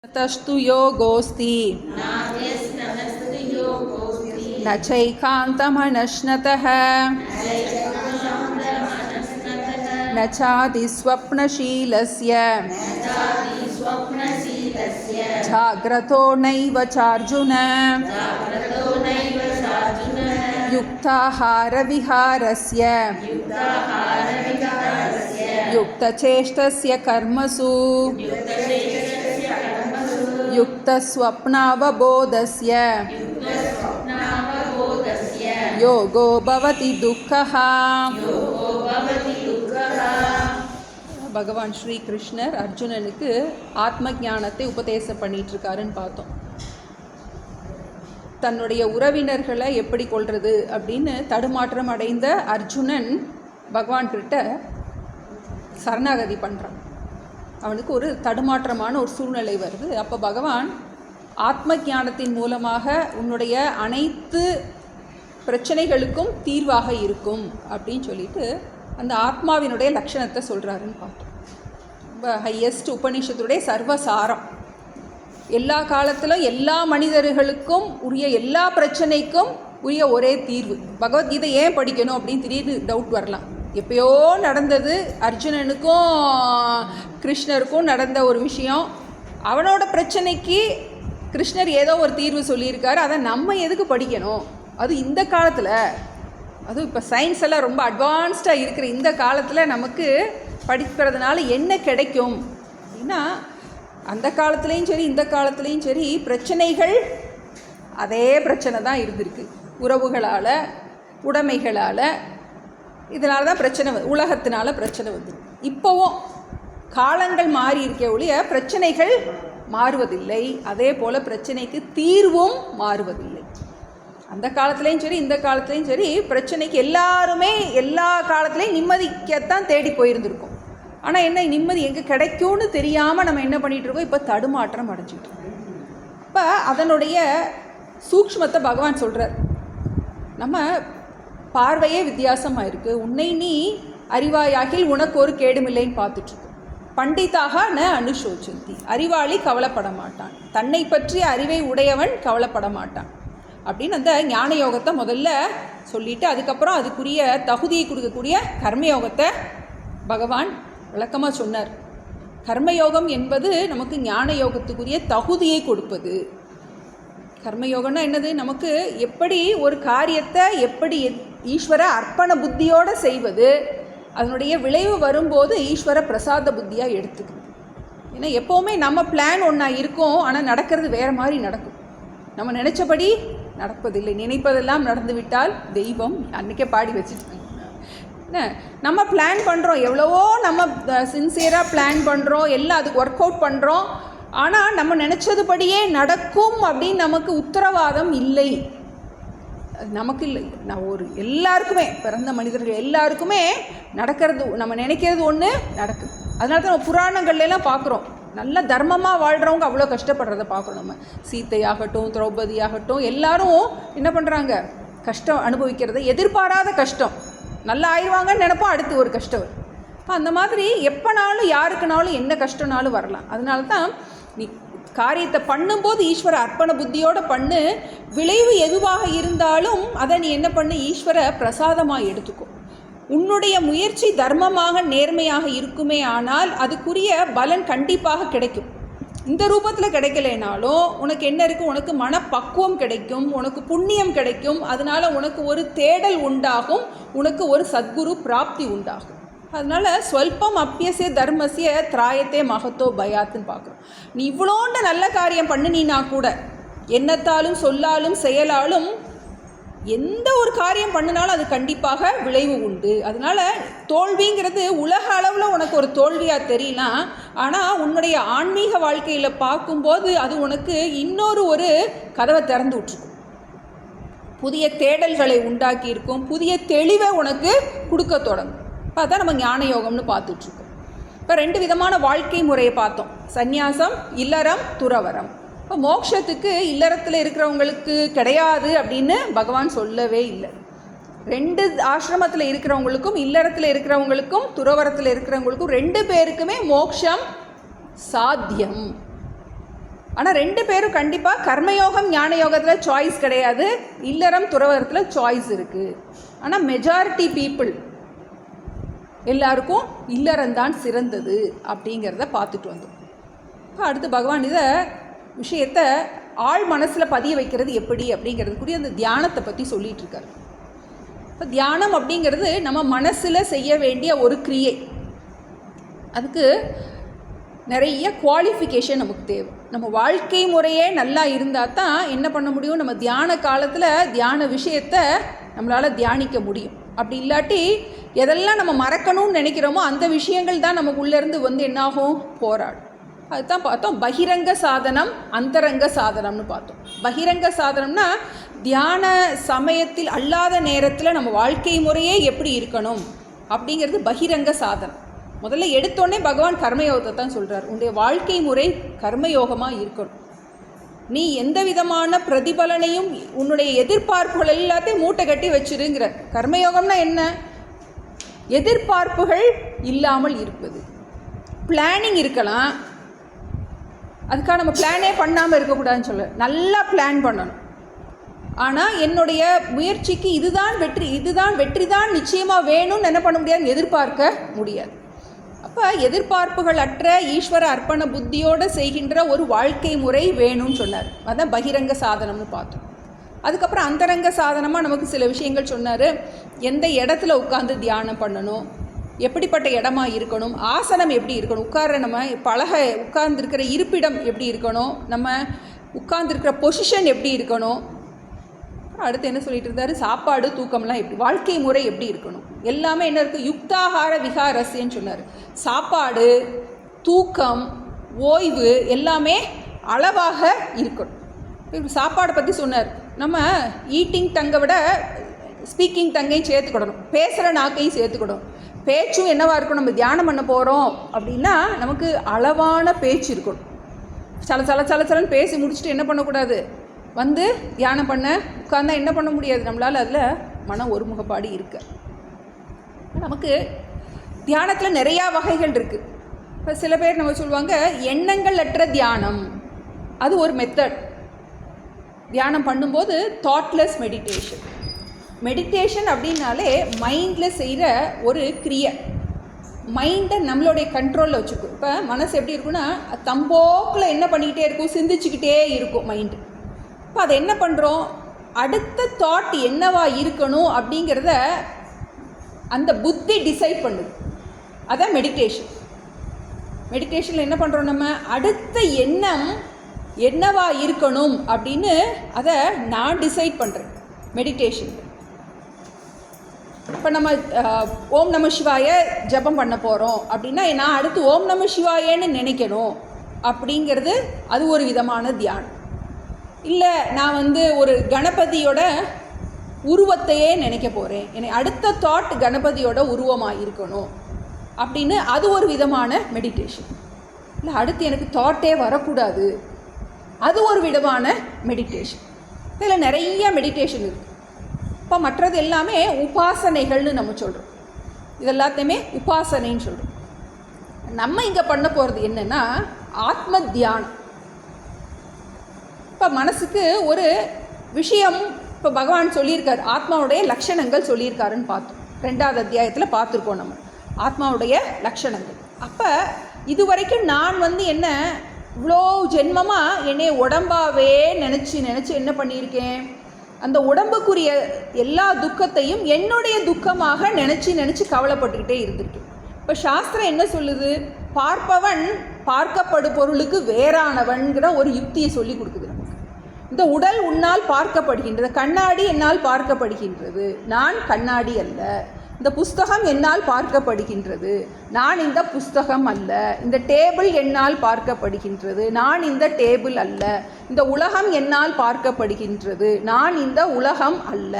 तस्तु योगोऽस्ति न चैकान्तमनश्नतः न चादिस्वप्नशीलस्य जाग्रतो नैव चार्जुन युक्ताहारविहारस्य युक्तचेष्टस्य कर्मसु युक्तस्वप्नावबोधस्य योगो भवति दुःखः. பகவான் ஸ்ரீ கிருஷ்ணர் அர்ஜுனனுக்கு ஆத்ம ஞானத்தை உபதேசம் பண்ணிட்டு இருக்காருன்னு பார்த்தோம். தன்னுடைய உறவினர்களை எப்படி கொள்வது அப்படின்னு தடுமாற்றம் அடைந்த அர்ஜுனன் பகவான் கிட்ட சரணாகதி பண்ணுறான். அவனுக்கு ஒரு தடுமாற்றமான ஒரு சூழ்நிலை வருது. அப்போ பகவான் ஆத்ம ஞானத்தின் மூலமாக உன்னுடைய அனைத்து பிரச்சனைகளுக்கும் தீர்வாக இருக்கும் அப்படின்னு சொல்லிட்டு அந்த ஆத்மாவினுடைய லட்சணத்தை சொல்கிறாருன்னு பார்த்தோம். ரொம்ப ஹையஸ்ட் உபநிஷத்துடைய சர்வசாரம். எல்லா காலத்திலும் எல்லா மனிதர்களுக்கும் உரிய எல்லா பிரச்சனைக்கும் உரிய ஒரே தீர்வு. பகவத்கீதை ஏன் படிக்கணும் அப்படின்னு திடீர்னு டவுட் வரலாம். எப்பயோ நடந்தது, அர்ஜுனனுக்கும் கிருஷ்ணருக்கும் நடந்த ஒரு விஷயம். அவனோட பிரச்சனைக்கு கிருஷ்ணர் ஏதோ ஒரு தீர்வு சொல்லியிருக்காரு. அதை நம்ம எதுக்கு படிக்கணும்? அது இந்த காலத்தில், அதுவும் இப்போ சயின்ஸ் எல்லாம் ரொம்ப அட்வான்ஸ்டாக இருக்கிற இந்த காலத்தில் நமக்கு படிக்கிறதுனால என்ன கிடைக்கும் அப்படின்னா, அந்த காலத்துலேயும் சரி இந்த காலத்துலேயும் சரி பிரச்சனைகள் அதே பிரச்சனை தான் இருந்திருக்கு. உறவுகளால், உடைமைகளால், இதனால தான் பிரச்சனை உலகத்தினால பிரச்சனை வந்துடும். இப்போவும் காலங்கள் மாறி இருக்க ஒழிய பிரச்சனைகள் மாறுவதில்லை. அதே போல் பிரச்சனைக்கு தீர்வும் மாறுவதில்லை. அந்த காலத்துலேயும் சரி இந்த காலத்துலேயும் சரி பிரச்சனைக்கு எல்லாருமே எல்லா காலத்துலேயும் நிம்மதிக்கத்தான் தேடி போயிருந்துருக்கோம். ஆனால் என்ன, நிம்மதி எங்கே கிடைக்கும்னு தெரியாமல் நம்ம என்ன பண்ணிகிட்டு இருக்கோம், இப்போ தடுமாற்றம் அடைஞ்சிட்டு இருக்கோம். இப்போ அதனுடைய சூக்ஷ்மத்தை பகவான் சொல்கிறார். நம்ம பார்வையே வித்தியாசமாக இருக்குது. உன்னை நீ அறிவாயாகில் உனக்கு ஒரு கேடுமில்லைன்னு பார்த்துட்ருக்கோம். பண்டிதாக ந அனுசோச்சந்தி. அறிவாளி கவலைப்பட மாட்டான், தன்னை பற்றிய அறிவை உடையவன் கவலைப்பட மாட்டான் அப்படின்னு அந்த ஞான யோகத்தை முதல்ல சொல்லிவிட்டு அதுக்கப்புறம் அதுக்குரிய தகுதியை கொடுக்கக்கூடிய கர்மயோகத்தை பகவான் விளக்கமாக சொன்னார். கர்மயோகம் என்பது நமக்கு ஞான யோகத்துக்குரிய தகுதியை கொடுப்பது. கர்மயோகம்னா என்னது? நமக்கு எப்படி ஒரு காரியத்தை எப்படி ஈஸ்வர அர்ப்பண புத்தியோடு செய்வது, அதனுடைய விளைவு வரும்போது ஈஸ்வர பிரசாத புத்தியாக எடுத்துக்கிறது. ஏன்னா எப்போவுமே நம்ம பிளான் ஒன்றா இருக்கும், ஆனால் நடக்கிறது வேறு மாதிரி நடக்கும். நம்ம நினச்சபடி நடப்பதில்லை. நினைப்பதெல்லாம் நடந்துவிட்டால் தெய்வம் அன்றைக்கே பாடி வச்சுட்டு என்ன, நம்ம பிளான் பண்ணுறோம், எவ்வளவோ நம்ம சின்சியராக பிளான் பண்ணுறோம், எல்லாம் அதுக்கு ஒர்க் அவுட் பண்ணுறோம். ஆனால் நம்ம நினச்சதுபடியே நடக்கும் அப்படின்னு நமக்கு உத்தரவாதம் இல்லை. நமக்கு இல்லை, நான் ஒரு எல்லாருக்குமே பிறந்த மனிதர்கள் எல்லாருக்குமே நடக்கிறது, நம்ம நினைக்கிறது ஒன்று நடக்குது. அதனால தான் நம்ம புராணங்கள்லாம் பார்க்குறோம், நல்ல தர்மமாக வாழ்கிறவங்க அவ்வளோ கஷ்டப்படுறத பார்க்குறோம். நம்ம சீத்தையாகட்டும், திரௌபதியாகட்டும், எல்லாரும் என்ன பண்ணுறாங்க, கஷ்டம் அனுபவிக்கிறத, எதிர்பாராத கஷ்டம். நல்லா ஆயிடுவாங்கன்னு நினைப்போம், அடுத்து ஒரு கஷ்டம் வரும். இப்போ அந்த மாதிரி எப்போனாலும் யாருக்குனாலும் என்ன கஷ்டம்னாலும் வரலாம். அதனால தான் நீ காரியத்தை பண்ணும்போது ஈஸ்வர அர்ப்பண புத்தியோடு பண்ணு. விளைவு எதுவாக இருந்தாலும் அதை நீ என்ன பண்ணு, ஈஸ்வர பிரசாதமாக எடுத்துக்கோ. உன்னுடைய முயற்சி தர்மமாக நேர்மையாக இருக்குமே ஆனால் அதுக்குரிய பலன் கண்டிப்பாக கிடைக்கும். இந்த ரூபத்தில் கிடைக்கலைனாலும் உனக்கு என்ன இருக்குது, உனக்கு மனப்பக்குவம் கிடைக்கும், உனக்கு புண்ணியம் கிடைக்கும். அதனால் உனக்கு ஒரு தேடல் உண்டாகும், உனக்கு ஒரு சத்குரு பிராப்தி உண்டாகும். அதனால் ஸ்வல்பம் அப்பியசே தர்மசிய திராயத்தே மகத்தோ பயாத்துன்னு பார்க்குறோம். நீ இவ்வளோண்ட நல்ல காரியம் பண்ணினா கூட எண்ணத்தாலும் சொல்லாலும் செயலாலும் எந்த ஒரு காரியம் பண்ணினாலும் அது கண்டிப்பாக விளைவு உண்டு. அதனால் தோல்விங்கிறது உலக அளவில் உனக்கு ஒரு தோல்வியாக தெரியலாம், ஆனால் உன்னுடைய ஆன்மீக வாழ்க்கையில் பார்க்கும்போது அது உனக்கு இன்னொரு ஒரு கதவை திறந்து விட்டுருக்கும், புதிய தேடல்களை உண்டாக்கி இருக்கும், புதிய தெளிவை உனக்கு கொடுக்க தொடங்கும். இப்போ அதான் நம்ம ஞான யோகம்னு பார்த்துட்ருக்கோம். இப்போ 2 விதமான வாழ்க்கை முறையை பார்த்தோம், சந்நியாசம், இல்லறம், துறவரம். இப்போ மோட்சத்துக்கு இல்லறத்தில் இருக்கிறவங்களுக்கு கிடையாது அப்படின்னு பகவான் சொல்லவே இல்லை. 2 ஆசிரமத்தில் இருக்கிறவங்களுக்கும் இல்லறத்தில் இருக்கிறவங்களுக்கும் துறவரத்தில் இருக்கிறவங்களுக்கும் 2 பேருக்குமே மோட்சம் சாத்தியம். ஆனால் 2 பேரும் கண்டிப்பாக கர்மயோகம் ஞான யோகத்தில் சாய்ஸ் கிடையாது, இல்லறம் துறவரத்தில் சாய்ஸ் இருக்குது. ஆனால் மெஜாரிட்டி பீப்புள் எல்லாருக்கும் இல்லறந்தான் சிறந்தது அப்படிங்கிறத பார்த்துட்டு வந்தோம். இப்போ அடுத்து பகவான் இதை விஷயத்தை ஆழ் மனசில் பதிய வைக்கிறது எப்படி அப்படிங்கிறது கூட அந்த தியானத்தை பற்றி சொல்லிகிட்டு இருக்காரு. இப்போ தியானம் அப்படிங்கிறது நம்ம மனசில் செய்ய வேண்டிய ஒரு கிரியை. அதுக்கு நிறைய குவாலிஃபிகேஷன் நமக்கு தேவை. நம்ம வாழ்க்கை முறையே நல்லா இருந்தால் தான் என்ன பண்ண முடியும், நம்ம தியான காலத்தில் தியான விஷயத்தை நம்மளால் தியானிக்க முடியும். அப்படி இல்லாட்டி எதெல்லாம் நம்ம மறக்கணும்னு நினைக்கிறோமோ அந்த விஷயங்கள் தான் நமக்கு உள்ளேருந்து என்னாகும், போராடும். அதுதான் பார்த்தோம். பகிரங்க சாதனம், அந்தரங்க சாதனம்னு பார்த்தோம். பகிரங்க சாதனம்னா தியான சமயத்தில் அல்லாத நேரத்தில் நம்ம வாழ்க்கை முறையே எப்படி இருக்கணும் அப்படிங்கிறது பகிரங்க சாதனம். முதல்ல எடுத்தோடனே பகவான் கர்மயோகத்தை தான் சொல்கிறார். உன்னுடைய வாழ்க்கை முறை கர்மயோகமாக இருக்கணும். நீ எந்த விதமான பிரதிபலனையும் உன்னுடைய எதிர்பார்ப்புகள் எல்லாத்தையும் மூட்டை கட்டி வச்சிருங்கிற. கர்மயோகம்னா என்ன? எதிர்பார்ப்புகள் இல்லாமல் இருப்பது. பிளானிங் இருக்கலாம், அதுக்காக நம்ம பிளானே பண்ணாமல் இருக்கக்கூடாதுன்னு சொல்ல, நல்லா பிளான் பண்ணணும். ஆனால் என்னுடைய முயற்சிக்கு இதுதான் வெற்றி தான் நிச்சயமாக வேணும்னு என்ன பண்ண முடியாது, எதிர்பார்க்க முடியாது. அப்போ எதிர்பார்ப்புகள் அற்ற ஈஸ்வர அர்ப்பண புத்தியோடு செய்கின்ற ஒரு வாழ்க்கை முறை வேணும்னு சொன்னார். அதுதான் பகிரங்க சாதனம்னு பார்த்தோம். அதுக்கப்புறம் அந்தரங்க சாதனமாக நமக்கு சில விஷயங்கள் சொன்னார். எந்த இடத்துல உட்காந்து தியானம் பண்ணணும், எப்படிப்பட்ட இடமா இருக்கணும், ஆசனம் எப்படி இருக்கணும், நம்ம உட்கார்ந்துருக்கிற இருப்பிடம் எப்படி இருக்கணும், நம்ம உட்கார்ந்துருக்கிற பொசிஷன் எப்படி இருக்கணும். அடுத்து என்ன சொல்லிட்டு இருந்தார், சாப்பாடு தூக்கம்லாம் எப்படி, வாழ்க்கை முறை எப்படி இருக்கணும், எல்லாமே என்ன இருக்குது, யுக்தாகார விகாரஸ்யன்னு சொன்னார். சாப்பாடு, தூக்கம், ஓய்வு எல்லாமே அளவாக இருக்கணும். இப்போ சாப்பாடை பற்றி சொன்னார். நம்ம ஈட்டிங் டங்கை விட ஸ்பீக்கிங் டங்கையும் சேர்த்துக்கிடணும், பேசுகிற நாக்கையும் சேர்த்துக்கிடணும். பேச்சும் என்னவாக இருக்கணும், நம்ம தியானம் பண்ண போகிறோம் அப்படின்னா நமக்கு அளவான பேச்சு இருக்கணும். சலன்னு பேசி முடிச்சுட்டு என்ன பண்ணக்கூடாது, தியானம் பண்ண உட்கார்ந்தா என்ன பண்ண முடியாது, நம்மளால் அதில் மன ஒருமுகப்பாடு இருக்கு. நமக்கு தியானத்தில் நிறையா வகைகள் இருக்குது. இப்போ சில பேர் நம்ம சொல்லுவாங்க எண்ணங்கள் அற்ற தியானம், அது ஒரு மெத்தட். தியானம் பண்ணும்போது தாட்லெஸ் மெடிடேஷன் அப்படின்னாலே மைண்டில் செய்கிற ஒரு கிரியை. மைண்டை நம்மளுடைய கண்ட்ரோலில் வச்சுக்கும். இப்போ மனசு எப்படி இருக்குன்னா தம்போக்கில் என்ன பண்ணிக்கிட்டே இருக்கும், சிந்திச்சுக்கிட்டே இருக்கும் மைண்டு. இப்போ அதை என்ன பண்ணுறோம், அடுத்த தாட் என்னவா இருக்கணும் அப்படிங்கிறத அந்த புத்தி டிசைட் பண்ணுது. அதான் மெடிடேஷனில் என்ன பண்ணுறோம், நம்ம அடுத்த எண்ணம் என்னவா இருக்கணும் அப்படின்னு அதை நான் டிசைட் பண்ணுறேன் மெடிடேஷன். இப்போ நம்ம ஓம் நம சிவாய ஜபம் பண்ண போகிறோம் அப்படின்னா நான் அடுத்து ஓம் நம சிவாயன்னு நினைக்கணும் அப்படிங்கிறது அது ஒரு விதமான தியானம். இல்லை நான் ஒரு கணபதியோட உருவத்தையே நினைக்க போகிறேன், என்னை அடுத்த தாட் கணபதியோட உருவமாக இருக்கணும் அப்படின்னு அது ஒரு விதமான மெடிடேஷன். இல்லை அடுத்து எனக்கு தாட்டே வரக்கூடாது, அது ஒரு விதமான மெடிடேஷன். இதில் நிறைய மெடிடேஷன் இருக்குது. இப்போ மற்றது எல்லாமே உபாசனைகள்னு நம்ம சொல்கிறோம். இதெல்லாத்தையுமே உபாசனைன்னு சொல்கிறோம். நம்ம இங்கே பண்ண போகிறது என்னென்னா ஆத்ம தியானம். இப்போ மனசுக்கு ஒரு விஷயம் இப்போ பகவான் சொல்லியிருக்கார், ஆத்மாவுடைய லட்சணங்கள் சொல்லியிருக்காருன்னு பார்த்தோம். 2வது அத்தியாயத்தில் பார்த்துருக்கோம் நம்ம ஆத்மாவுடைய லட்சணங்கள். அப்போ இது வரைக்கும் நான் என்ன இவ்வளோ ஜென்மமாக என்னை உடம்பாகவே நினச்சி என்ன பண்ணியிருக்கேன், அந்த உடம்புக்குரிய எல்லா துக்கத்தையும் என்னுடைய துக்கமாக நினச்சி கவலைப்பட்டுக்கிட்டே இருந்திருக்கேன். இப்போ சாஸ்திரம் என்ன சொல்லுது, பார்ப்பவன் பார்க்கப்படும் பொருளுக்கு வேறானவன்கிற ஒரு யுக்தியை சொல்லி கொடுக்குது நமக்கு. இந்த உடல் உன்னால் பார்க்கப்படுகின்றது, கண்ணாடி என்னால் பார்க்கப்படுகின்றது, நான் கண்ணாடி அல்ல. இந்த புஸ்தகம் என்னால் பார்க்கப்படுகின்றது, நான் இந்த புஸ்தகம் அல்ல. இந்த டேபிள் என்னால் பார்க்கப்படுகின்றது, நான் இந்த டேபிள் அல்ல. இந்த உலகம் என்னால் பார்க்கப்படுகின்றது, நான் இந்த உலகம் அல்ல.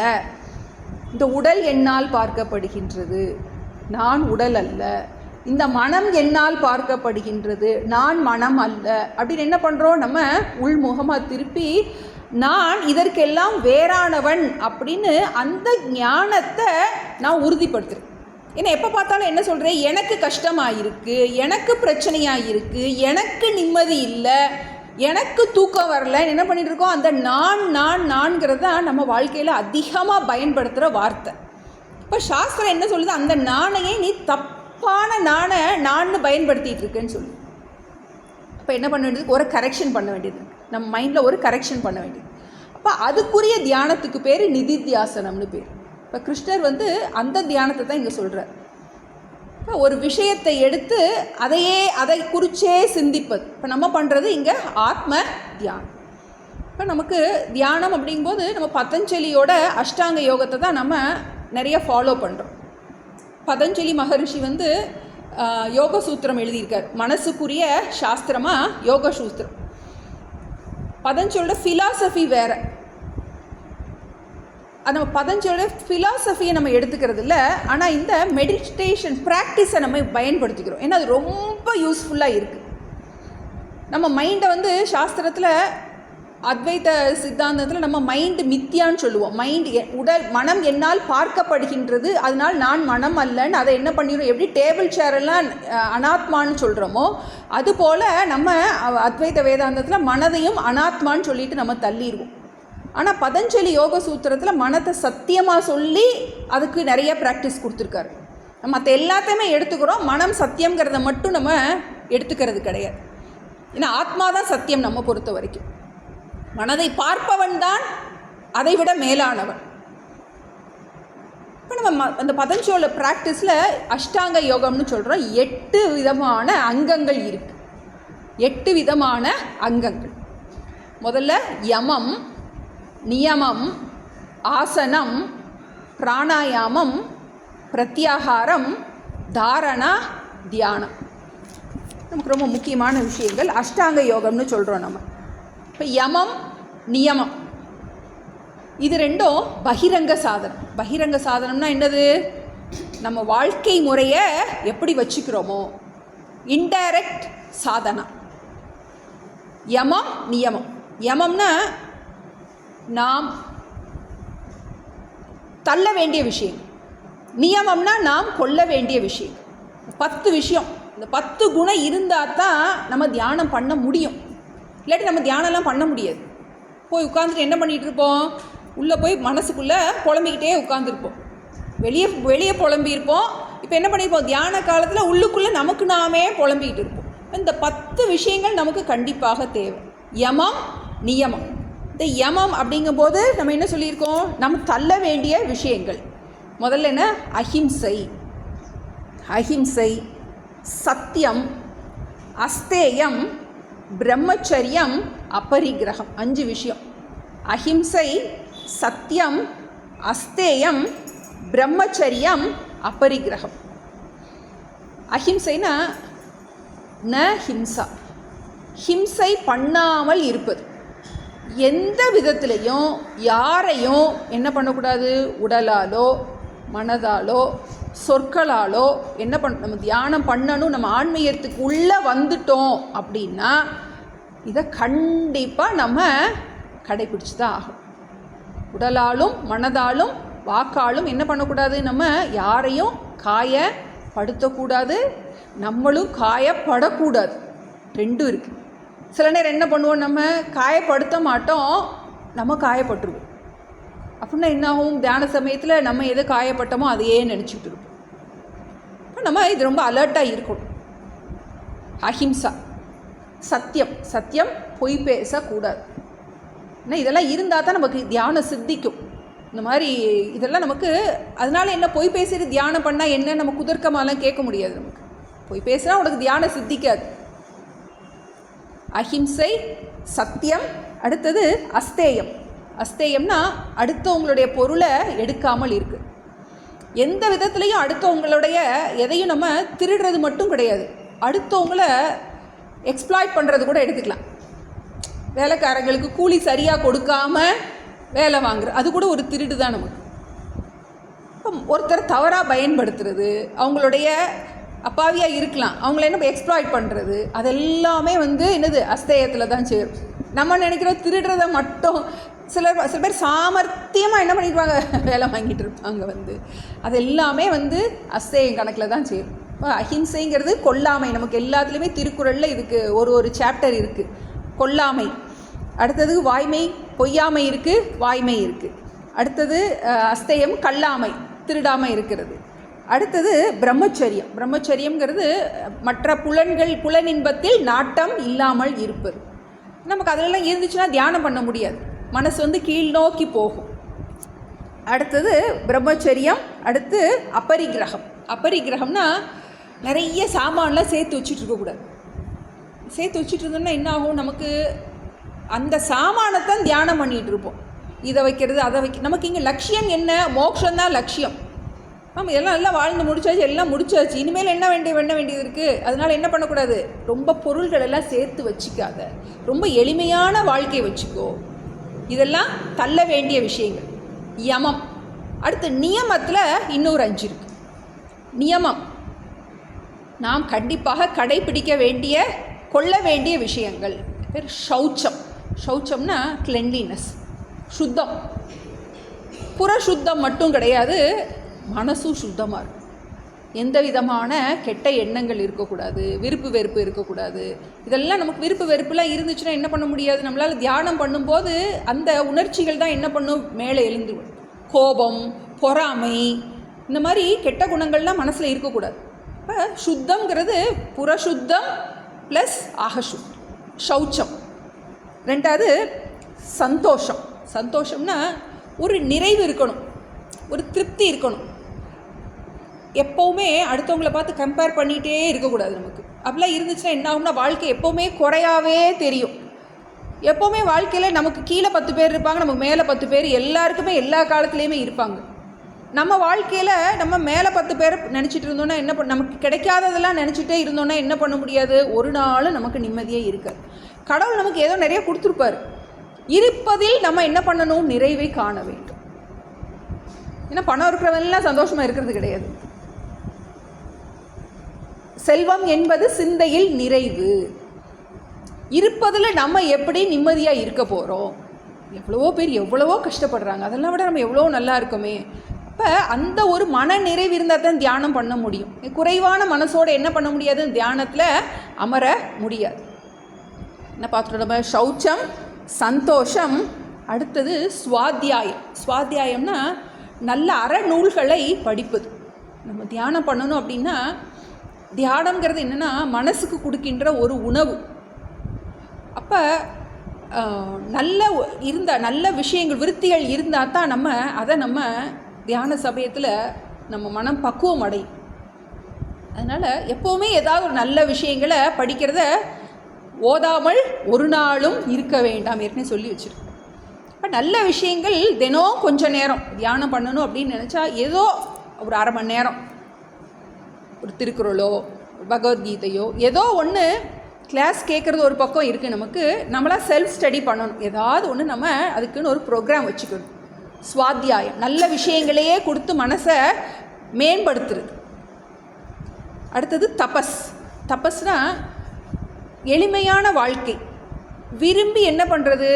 இந்த உடல் என்னால் பார்க்கப்படுகின்றது, நான் உடல் அல்ல. இந்த மனம் என்னால் பார்க்கப்படுகின்றது, நான் மனம் அல்ல. அப்படின்னு என்ன பண்ணுறோம், நம்ம உள்முகமாக திருப்பி நான் இதற்கெல்லாம் வேறானவன் அப்படின்னு அந்த ஞானத்தை நான் உறுதிப்படுத்துகிறேன். ஏன்னா எப்போ பார்த்தாலும் என்ன சொல்கிறேன், எனக்கு கஷ்டமாக இருக்குது, எனக்கு பிரச்சனையாக இருக்குது, எனக்கு நிம்மதி இல்லை, எனக்கு தூக்கம் வரல என்ன பண்ணிட்டு இருக்கோம், அந்த நான்கிறது தான் நம்ம வாழ்க்கையில் அதிகமாக பயன்படுத்துகிற வார்த்தை. இப்போ சாஸ்திரம் என்ன சொல்லுது, அந்த நாணையை நீ தப்பான நான்னு பயன்படுத்திகிட்டு இருக்குன்னு சொல்லு. இப்போ என்ன பண்ண வேண்டியது, ஒரு கரெக்ஷன் பண்ண வேண்டியது, நம்ம மைண்டில் ஒரு கரெக்ஷன் பண்ண வேண்டியது. அப்போ அதுக்குரிய தியானத்துக்கு பேர் நிதித்தியாசனம்னு பேர். இப்போ கிருஷ்ணர் அந்த தியானத்தை தான் இங்கே சொல்கிறார். ஒரு விஷயத்தை எடுத்து அதை குறிச்சே சிந்திப்பது. இப்போ நம்ம பண்ணுறது இங்கே ஆத்ம தியானம். இப்போ நமக்கு தியானம் அப்படிங்கும்போது நம்ம பதஞ்சலியோட அஷ்டாங்க யோகத்தை தான் நம்ம நிறைய ஃபாலோ பண்ணுறோம். பதஞ்சலி மகரிஷி யோக சூத்திரம் எழுதியிருக்கார். மனசுக்குரிய சாஸ்திரமாக யோக சூத்திரம். பதஞ்சலியோட ஃபிலாசபி வேறு. நம்ம பதஞ்சலியோட ஃபிலாசபியை நம்ம எடுத்துக்கிறது இல்லை, ஆனால் இந்த மெடிடேஷன் ப்ராக்டிஸை நம்ம பயன்படுத்திக்கிறோம். ஏன்னா அது ரொம்ப யூஸ்ஃபுல்லாக இருக்குது. நம்ம மைண்டை சாஸ்திரத்தில் அத்வைத சித்தாந்தத்தில் நம்ம மைண்டு மித்தியான்னு சொல்லுவோம். உடல் மனம் என்னால் பார்க்கப்படுகின்றது, அதனால் நான் மனம் அல்லன்னு அதை என்ன பண்ணிடுறோம், எப்படி டேபிள் சேரெல்லாம் அனாத்மான்னு சொல்கிறோமோ அதுபோல் நம்ம அத்வைத வேதாந்தத்தில் மனதையும் அனாத்மான்னு சொல்லிட்டு நம்ம தள்ளிடுவோம். ஆனால் பதஞ்சலி யோக சூத்திரத்தில் மனத்தை சத்தியமாக சொல்லி அதுக்கு நிறைய ப்ராக்டிஸ் கொடுத்துருக்காரு. நம்ம மற்ற எல்லாத்தையுமே எடுத்துக்கிறோம், மனம் சத்தியங்கிறத மட்டும் நம்ம எடுத்துக்கிறது கிடையாது. ஏன்னா ஆத்மா தான் சத்தியம் நம்ம பொறுத்த வரைக்கும். மனதை பார்ப்பவன் தான் அதை விட மேலானவன். இப்போ நம்ம அந்த பதஞ்சலியோட ப்ராக்டிஸில் அஷ்டாங்க யோகம்னு சொல்கிறோம். 8 விதமான அங்கங்கள் இருக்குது. 8 விதமான அங்கங்கள். முதல்ல யமம், நியமம், ஆசனம், பிராணாயாமம், பிரத்யாகாரம், தாரணா, தியானம். நமக்கு ரொம்ப முக்கியமான விஷயங்கள் அஷ்டாங்க யோகம்னு சொல்கிறோம் நம்ம. இப்போ யமம், நியமம் இது ரெண்டும் பகிரங்க சாதனம். பகிரங்க சாதனம்னா என்னது, நம்ம வாழ்க்கை முறையை எப்படி வச்சுக்கிறோமோ, இன்டைரக்ட் சாதனா. யமம், நியமம். யமம்னா நாம் தள்ள வேண்டிய விஷயம், நியமம்னா நாம் கொள்ள வேண்டிய விஷயம். 10 விஷயம். இந்த 10 குணம் இருந்தால் தான் நம்ம தியானம் பண்ண முடியும். இல்லாட்டி நம்ம தியானம்லாம் பண்ண முடியாது. போய் உட்காந்துட்டு என்ன பண்ணிகிட்டு இருப்போம், உள்ளே போய் மனசுக்குள்ளே புலம்பிக்கிட்டே உட்காந்துருப்போம், வெளியே புலம்பியிருப்போம். இப்போ என்ன பண்ணியிருப்போம், தியான காலத்தில் உள்ளுக்குள்ளே நமக்கு நாமே புலம்பிக்கிட்டு இருப்போம். இந்த 10 விஷயங்கள் நமக்கு கண்டிப்பாக தேவை. யமம், நியமம். இந்த யமம் அப்படிங்கும்போது நம்ம என்ன சொல்லியிருக்கோம், நம்ம தள்ள வேண்டிய விஷயங்கள். முதல்ல என்ன, அஹிம்சை. அஹிம்சை, சத்தியம், அஸ்தேயம், பிரம்மச்சரியம், அபரிகிரகம். 5 விஷயம். அஹிம்சை, சத்தியம், அஸ்தேயம், பிரம்மச்சரியம், அபரிகிரகம். அஹிம்சைனா ந ஹிம்சா, ஹிம்சை பண்ணாமல் இருப்பது. எந்த விதத்திலையும் யாரையும் என்ன பண்ணக்கூடாது, உடலாலோ மனதாலோ சொற்களாலோ என்ன நம்ம தியானம் பண்ணணும், நம்ம ஆன்மீகத்துக்கு உள்ளே வந்துட்டோம் அப்படின்னா இதை கண்டிப்பாக நம்ம கடைபிடிச்சி தான் ஆகும். உடலாலும் மனதாலும் வாக்காலும் என்ன பண்ணக்கூடாது, நம்ம யாரையும் காயப்படுத்தக்கூடாது, நம்மளும் காயப்படக்கூடாது. 2 இருக்குது. சில நேரம் என்ன பண்ணுவோம், நம்ம காயப்படுத்த மாட்டோம், நம்ம காயப்பட்டுருவோம். அப்படின்னா என்னாகும், தியான சமயத்தில் நம்ம எதை காயப்பட்டோமோ அதையே நினச்சிக்கிட்டு இருப்போம். இப்போ நம்ம இது ரொம்ப அலர்ட்டாக இருக்கணும். அஹிம்சா, சத்தியம். சத்தியம், பொய் பேசக்கூடாது. ஏன்னா இதெல்லாம் இருந்தால் தான் நமக்கு தியானம் சித்திக்கும். இந்த மாதிரி இதெல்லாம் நமக்கு, அதனால் என்ன, பொய் பேசிட்டு தியானம் பண்ணால் என்ன, நம்ம குதர்க்கமாலாம் கேட்க முடியாது. நமக்கு பொய் பேசினா உனக்கு தியானம் சித்திக்காது. அஹிம்சை, சத்தியம். அடுத்தது அஸ்தேயம். அஸ்தேயம்னா அடுத்தவங்களுடைய பொருளை எடுக்காமல் இருக்குது. எந்த விதத்துலையும் அடுத்தவங்களுடைய எதையும் நம்ம திருடுறது மட்டும் கிடையாது, அடுத்தவங்கள எக்ஸ்ப்ளாய்ட் பண்ணுறது கூட எடுத்துக்கலாம். வேலைக்காரங்களுக்கு கூலி சரியாக கொடுக்காம வேலை வாங்குறது, அது கூட ஒரு திருடு தான் நமக்கு. இப்போ ஒருத்தர் தவறாக பயன்படுத்துறது, அவங்களுடைய அப்பாவியாக இருக்கலாம், அவங்கள என்ன எக்ஸ்ப்ளாய்ட் பண்ணுறது, அதெல்லாமே என்னது, அஸ்தேயத்தில் தான் சேரும். நம்ம நினைக்கிறோம் திருடுறதை மட்டும். சில பேர் சாமர்த்தியமாக என்ன பண்ணிடுவாங்க, வேலை வாங்கிட்டு இருப்பாங்க. அது எல்லாமே அஸ்தேயம் கணக்கில் தான் சேரும். இப்போ அஹிம்சைங்கிறது கொல்லாமை. நமக்கு எல்லாத்துலேயுமே திருக்குறளில் இதுக்கு ஒரு சாப்டர் இருக்குது. கொல்லாமை. அடுத்தது வாய்மை, பொய்யாமை இருக்குது, வாய்மை இருக்குது. அடுத்தது அஸ்தேயம், கல்லாமை, திருடாமை இருக்கிறது. அடுத்தது பிரம்மச்சரியம். பிரம்மச்சரியம்ங்கிறது மற்ற புலனின்பத்தில் நாட்டம் இல்லாமல் இருப்பது. நமக்கு அதிலெல்லாம் இருந்துச்சுன்னா தியானம் பண்ண முடியாது, மனசு கீழ் நோக்கி போகும். அடுத்தது பிரம்மச்சரியம். அடுத்து அபரிக்கிரகம். அபரிக்கிரகம்னா நிறைய சாமான்லாம் சேர்த்து வச்சுட்டு இருக்கக்கூடாது. சேர்த்து வச்சுட்டு இருந்தோம்னா என்ன ஆகும், நமக்கு அந்த சாமானைத்தான் தியானம் பண்ணிகிட்டு இருப்போம். இதை வைக்கிறது அதை நமக்கு இங்கே லட்சியம் என்ன, மோட்சம்தான் லட்சியம். நம்ம எல்லாம் வாழ்ந்து முடிச்சாச்சு, எல்லாம் முடிச்சாச்சு, இனிமேல் என்ன வேண்டியது இருக்குது. அதனால் என்ன பண்ணக்கூடாது, ரொம்ப பொருள்கள் எல்லாம் சேர்த்து வச்சுக்காத, ரொம்ப எளிமையான வாழ்க்கையை வச்சுக்கோ. இதெல்லாம் தள்ள வேண்டிய விஷயங்கள். யமம். அடுத்து நியமத்தில் இன்னொரு 5 இருக்குது. நியமம் நாம் கண்டிப்பாக கடைபிடிக்க வேண்டிய, கொள்ள வேண்டிய விஷயங்கள். பேர் சௌச்சம். சௌச்சம்னா கிளென்லினஸ், சுத்தம். புற சுத்தம் மட்டும் கிடையாது, மனசும் சுத்தமாக இருக்கும். எந்த விதமான கெட்ட எண்ணங்கள் இருக்கக்கூடாது, விருப்பு வெறுப்பு இருக்கக்கூடாது. இதெல்லாம் நமக்கு விருப்பு வெறுப்புலாம் இருந்துச்சுன்னா என்ன பண்ண முடியாது, நம்மளால் தியானம் பண்ணும்போது அந்த உணர்ச்சிகள் தான் என்ன பண்ணும், மேலே எழுந்துடும். கோபம், பொறாமை, இந்த மாதிரி கெட்ட குணங்கள்லாம் மனசில் இருக்கக்கூடாது. இப்போ சுத்தம்ங்கிறது புறசுத்தம் ப்ளஸ் ஆகசுத்தம், சௌச்சம். ரெண்டாவது சந்தோஷம். சந்தோஷம்னா ஒரு நிறைவு இருக்கணும், ஒரு திருப்தி இருக்கணும். எப்போவுமே அடுத்தவங்களை பார்த்து கம்பேர் பண்ணிகிட்டே இருக்கக்கூடாது. நமக்கு அப்படிலாம் இருந்துச்சுன்னா என்ன ஆகும்னா, வாழ்க்கை எப்போவுமே குறையாவே தெரியும். எப்போவுமே வாழ்க்கையில் நமக்கு கீழே 10 பேர் இருப்பாங்க, நமக்கு மேலே 10 பேர், எல்லாருக்குமே எல்லா காலத்துலேயுமே இருப்பாங்க. நம்ம வாழ்க்கையில் நம்ம மேலே 10 பேர் நினச்சிட்டு இருந்தோன்னா என்ன நமக்கு கிடைக்காததெல்லாம் நினச்சிட்டே இருந்தோன்னா என்ன பண்ண முடியாது, ஒரு நாளும் நமக்கு நிம்மதியே இருக்காது. கடவுள் நமக்கு ஏதோ நிறைய கொடுத்துருப்பார், இருப்பதில் நம்ம என்ன பண்ணணும், நிறைவை காண வேண்டும். ஏன்னா பணம் இருக்கிறவெல்லாம் சந்தோஷமாக இருக்கிறது கிடையாது. செல்வம் என்பது சிந்தையில் நிறைவு. இருப்பதில் நம்ம எப்படி நிம்மதியாக இருக்க போகிறோம். எவ்வளவோ பேர் எவ்வளவோ கஷ்டப்படுறாங்க, அதெல்லாம் விட நம்ம எவ்வளோ நல்லா இருக்கோமே. அப்போ அந்த ஒரு மன நிறைவு இருந்தால் தான் தியானம் பண்ண முடியும். குறைவான மனசோடு என்ன பண்ண முடியாது, தியானத்தில் அமர முடியாது. என்ன பார்த்துட்டோம் நம்ம, சௌச்சம், சந்தோஷம். அடுத்தது சுவாத்தியாயம். சுவாத்தியாயம்னா நல்ல அறநூல்களை படிப்பது. நம்ம தியானம் பண்ணணும் அப்படின்னா, தியானம்ங்கிறது என்னென்னா மனசுக்கு கொடுக்கின்ற ஒரு உணவு. அப்போ நல்ல விஷயங்கள், விருத்திகள் இருந்தால் தான் நம்ம தியான சமயத்தில் நம்ம மனம் பக்குவம் அடையும். அதனால் எப்போவுமே ஏதாவது ஒரு நல்ல விஷயங்களை படிக்கிறத ஓதாமல் ஒரு நாளும் இருக்க வேண்டாம், ஏற்கனவே சொல்லி வச்சுருக்கேன். இப்போ நல்ல விஷயங்கள் தினம் கொஞ்சம் நேரம் தியானம் பண்ணணும் அப்படின்னு நினச்சா, ஏதோ ஒரு அரை மணி நேரம் ஒரு திருக்குறளோ பகவத்கீதையோ ஏதோ ஒன்று கிளாஸ் கேட்குறது ஒரு பக்கம் இருக்குது. நம்மளாக செல்ஃப் ஸ்டடி பண்ணணும். ஏதாவது ஒன்று நம்ம அதுக்குன்னு ஒரு ப்ரோக்ராம் வச்சுக்கணும். சுவாத்தியாயம், நல்ல விஷயங்களையே கொடுத்து மனசை மேம்படுத்துறது. அடுத்தது தபஸ். தபஸ்னால் எளிமையான வாழ்க்கை. விரும்பி என்ன பண்ணுறது,